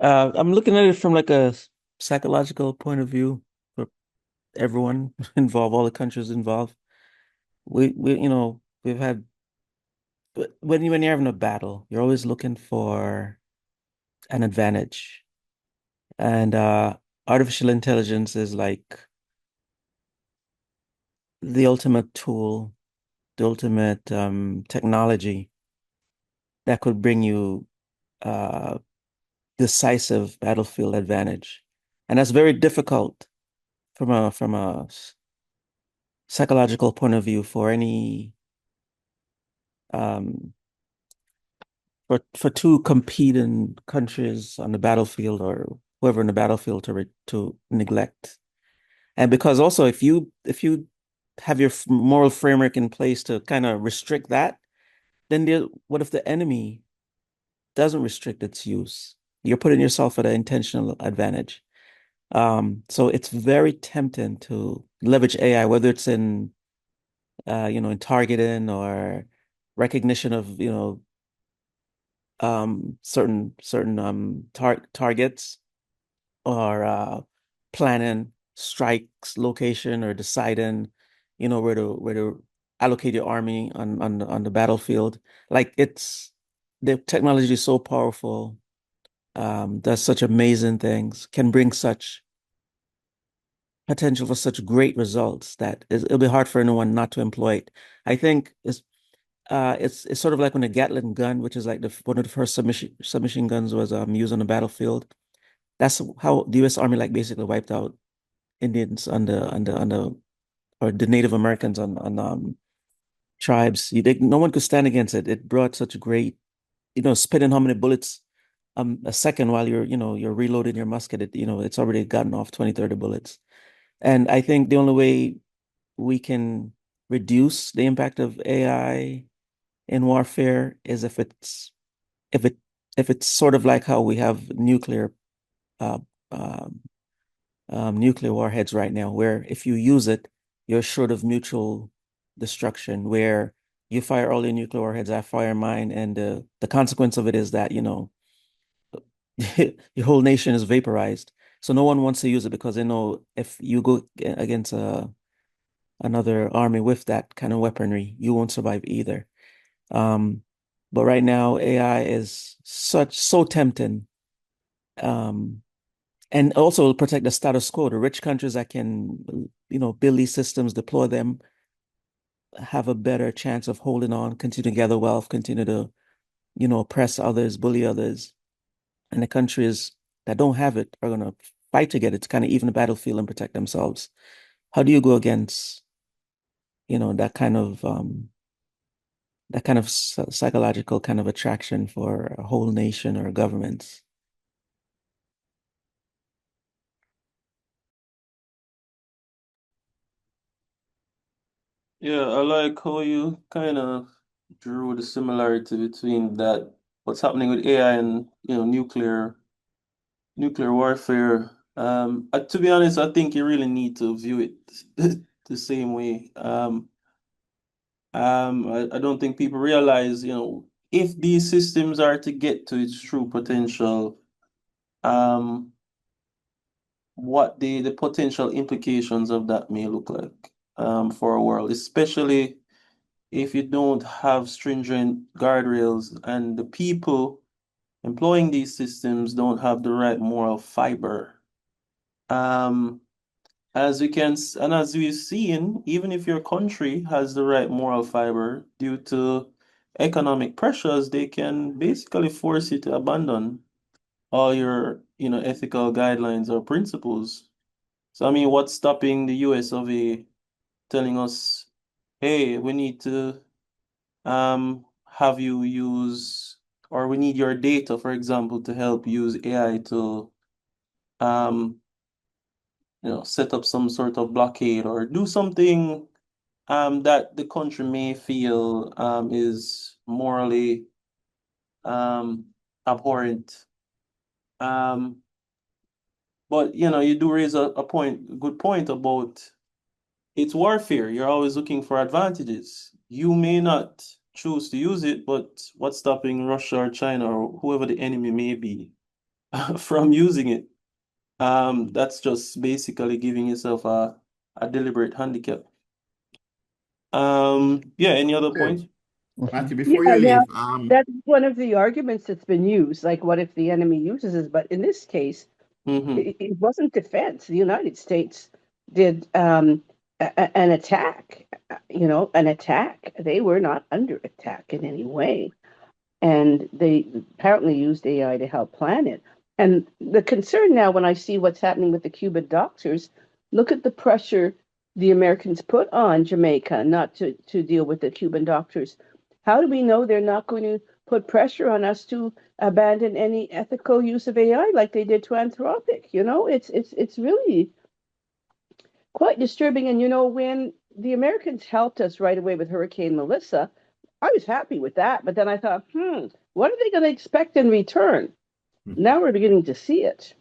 Speaker 1: I'm looking at it from like a psychological point of view for everyone involved, all the countries involved. We've had when you're having a battle, you're always looking for an advantage. And artificial intelligence is like the ultimate tool, the ultimate technology that could bring you decisive battlefield advantage. And that's very difficult from a psychological point of view for any um, for two competing countries on the battlefield or whoever in the battlefield to neglect. And because also if you have your moral framework in place to kind of restrict that, then what if the enemy doesn't restrict its use? You're putting yourself at an intentional advantage. So it's very tempting to leverage AI, whether it's in targeting or recognition of, certain targets or planning strikes location or deciding, where to allocate your army on the battlefield. Like the technology is so powerful, does such amazing things, can bring such potential for such great results that it'll be hard for anyone not to employ it. I think it's sort of like when a Gatling gun, which is like one of the first submachine guns, was used on the battlefield. That's how the U.S. Army like basically wiped out Indians on the or the Native Americans on tribes. No one could stand against it. It brought such a great, spitting how many bullets a second while you're reloading your musket. It's already gotten off 20, 30 bullets. And I think the only way we can reduce the impact of AI in warfare is if it if it's sort of like how we have uh, um, nuclear warheads right now, where if you use it, you're short of mutual destruction. Where you fire all your nuclear warheads, I fire mine, and the consequence of it is that your whole nation is vaporized.
Speaker 12: So no one wants to use it because they know if you go against another army with that kind of weaponry, you won't survive either. But right now, AI is so tempting. And also will protect the status quo. The rich countries that can, build these systems, deploy them, have a better chance of holding on, continue to gather wealth, continue to, oppress others, bully others. And the countries that don't have it are going to fight to get it to kind of even the battlefield and protect themselves. How do you go against, that kind of psychological kind of attraction for a whole nation or governments?
Speaker 1: Yeah, I like how you kind of drew the similarity between that, what's happening with AI and, nuclear warfare. To be honest, I think you really need to view it the same way. I don't think people realize, if these systems are to get to its true potential, um, what the potential implications of that may look like, for a world, especially if you don't have stringent guardrails and the people employing these systems don't have the right moral fiber. Um, and as we've seen, even if your country has the right moral fiber, due to economic pressures, they can basically force you to abandon all your, ethical guidelines or principles. So, I mean, what's stopping the US of A telling us, hey, we need to have you use, or we need your data, for example, to help use AI to um, set up some sort of blockade or do something that the country may feel is morally um, abhorrent. Um, but you do raise a good point about it's warfare. You're always looking for advantages. You may not choose to use it, but what's stopping Russia or China or whoever the enemy may be from using it? That's just basically giving yourself a deliberate handicap. Yeah, any other
Speaker 4: Okay.
Speaker 1: points?
Speaker 4: Matthew,
Speaker 2: Yeah,
Speaker 4: before you
Speaker 2: now
Speaker 4: leave,
Speaker 2: that's one of the arguments that's been used. Like, what if the enemy uses it? But in this case,
Speaker 1: Mm-hmm.
Speaker 2: it wasn't defense. The United States did an attack, an attack. They were not under attack in any way. And they apparently used AI to help plan it. And the concern now, when I see what's happening with the Cuban doctors, look at the pressure the Americans put on Jamaica not to deal with the Cuban doctors. How do we know they're not going to put pressure on us to abandon any ethical use of AI like they did to Anthropic? It's really quite disturbing. And when the Americans helped us right away with Hurricane Melissa, I was happy with that. But then I thought, what are they going to expect in return? Now we're beginning to see it.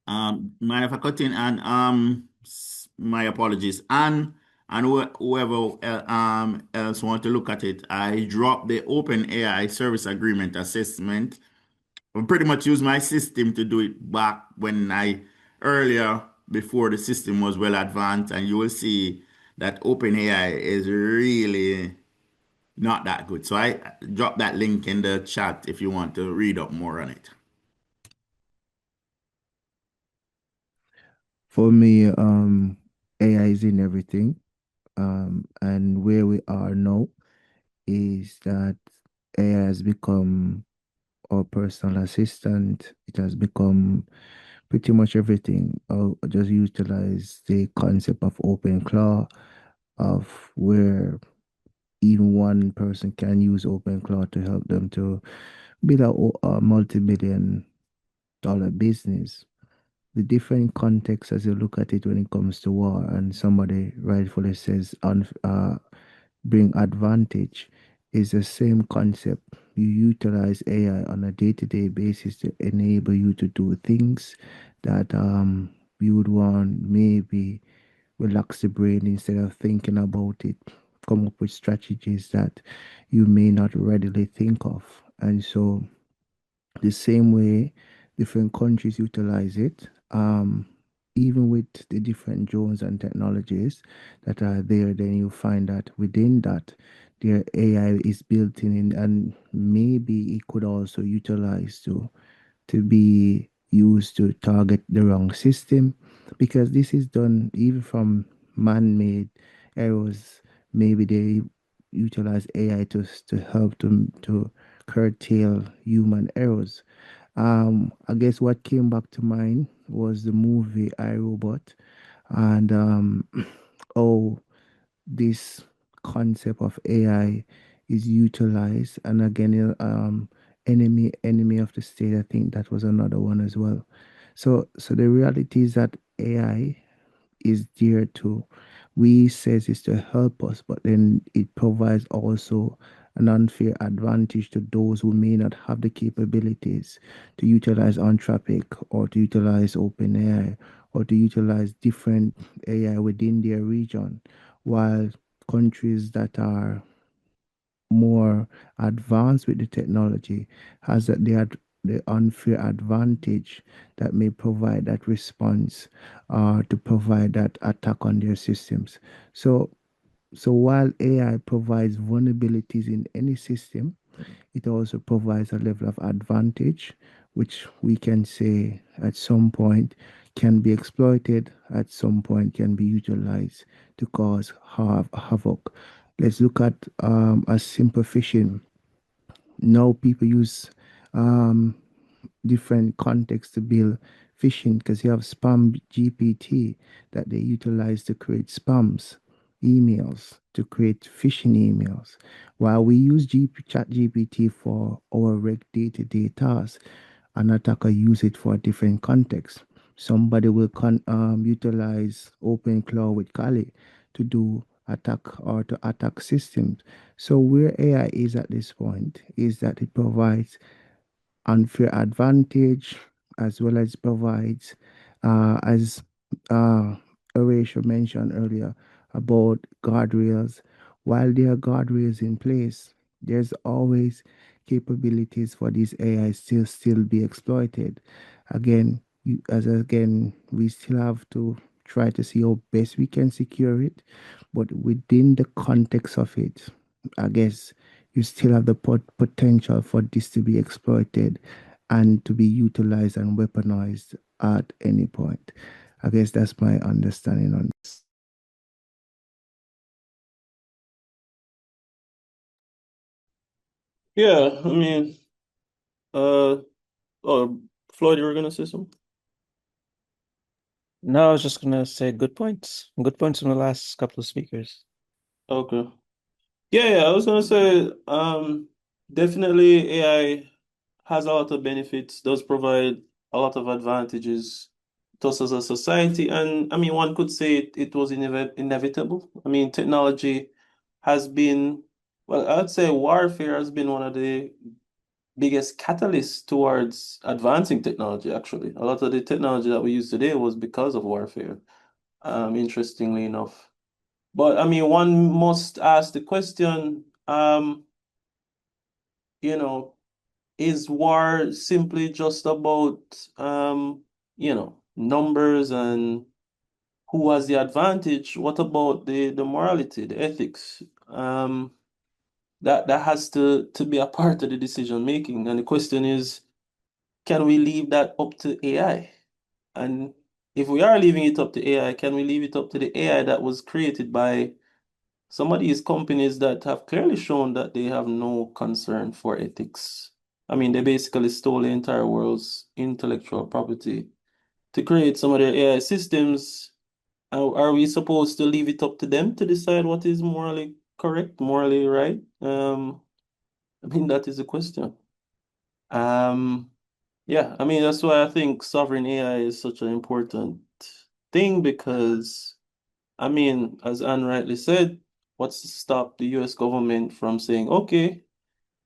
Speaker 4: mind if I cut in? And my apologies. And whoever else want to look at it, I dropped the Open AI Service Agreement Assessment. I pretty much use my system to do it back when I earlier before the system was well advanced, and you will see that OpenAI is really not that good. So I drop that link in the chat if you want to read up more on it.
Speaker 6: For me, AI is in everything. And where we are now is that AI has become our personal assistant. It has become pretty much everything. I'll just utilize the concept of open claw, of where even one person can use open claw to help them to build a multi-million dollar business. The different context as you look at it when it comes to war, and somebody rightfully says bring advantage, is the same concept. You utilize AI on a day-to-day basis to enable you to do things that you would want, maybe relax the brain instead of thinking about it, come up with strategies that you may not readily think of. And so the same way different countries utilize it. Even with the different drones and technologies that are there, then you find that within that, their AI is built in, and maybe it could also utilize to be used to target the wrong system, because this is done even from man-made errors. Maybe they utilize AI to help them to curtail human errors. I guess what came back to mind was the movie I, Robot, and oh, this concept of AI is utilized. And again, enemy of the state. I think that was another one as well. So the reality is that AI is there to, we says is to help us, but then it provides also an unfair advantage to those who may not have the capabilities to utilize Anthropic or to utilize OpenAI or to utilize different AI within their region, while countries that are more advanced with the technology has that they had the unfair advantage that may provide that response to provide that attack on their systems. So while AI provides vulnerabilities in any system, it also provides a level of advantage, which we can say at some point can be exploited, at some point can be utilized to cause havoc. Let's look at a simple phishing. Now people use um, different contexts to build phishing, because you have spam GPT that they utilize to create spams emails, to create phishing emails, while we use chat GPT for our day-to-day tasks. An attacker use it for a different context. Somebody will utilize OpenClaw with Kali to do attack or to attack systems. So where AI is at this point is that it provides unfair advantage, as well as provides, as uh, Horatio mentioned earlier, about guardrails. While there are guardrails in place, there's always capabilities for these AI still be exploited. Again, we still have to try to see how best we can secure it, but within the context of it, I guess you still have the potential for this to be exploited and to be utilized and weaponized at any point. I guess that's my understanding on this.
Speaker 1: Yeah, I mean, uh, oh, Floyd, you were gonna say something?
Speaker 12: No, I was just gonna say good points. Good points from the last couple of speakers.
Speaker 1: Okay. Yeah, I was gonna say, definitely AI has a lot of benefits, does provide a lot of advantages to us as a society. And I mean, one could say it was inevitable. I mean, technology has been, well, I'd say warfare has been one of the biggest catalysts towards advancing technology, actually. A lot of the technology that we use today was because of warfare, interestingly enough. But I mean, one must ask the question, you know, is war simply just about numbers and who has the advantage? What about the morality, the ethics? That has to be a part of the decision making. And the question is, can we leave that up to AI? And if we are leaving it up to AI, can we leave it up to the AI that was created by some of these companies that have clearly shown that they have no concern for ethics? I mean, they basically stole the entire world's intellectual property to create some of their AI systems. Are we supposed to leave it up to them to decide what is morally correct, morally right? I mean, that is the question. Um, yeah, I mean, that's why I think sovereign AI is such an important thing because, I mean, as Anne rightly said, what's to stop the US government from saying, okay,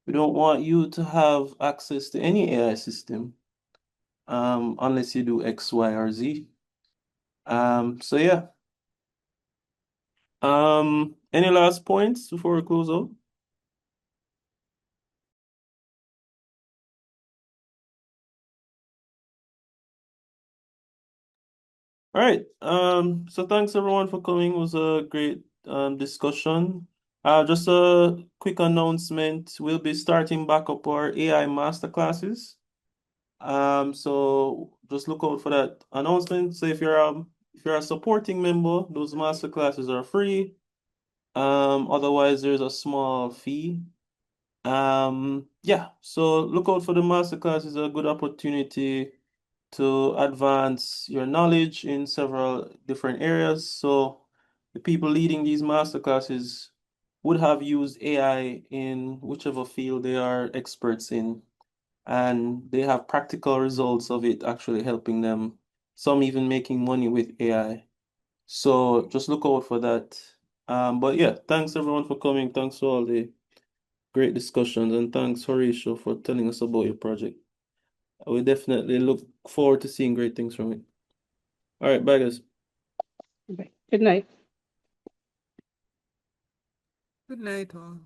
Speaker 1: we don't want you to have access to any AI system unless you do X, Y, or Z. So yeah. Any last points before we close out? All right. So thanks everyone for coming. It was a great discussion. Just a quick announcement. We'll be starting back up our AI master classes. So just look out for that announcement. So if you're a supporting member, those master classes are free. Otherwise there's a small fee. Yeah, so look out for the master class. It's a good opportunity to advance your knowledge in several different areas. So the people leading these master classes would have used AI in whichever field they are experts in, and they have practical results of it actually helping them, some even making money with AI. So just look out for that. But yeah, thanks everyone for coming. Thanks for all the great discussions, and thanks Horatio for telling us about your project. We definitely look forward to seeing great things from it. All right, bye guys.
Speaker 2: Okay. Good night.
Speaker 3: Good night, all.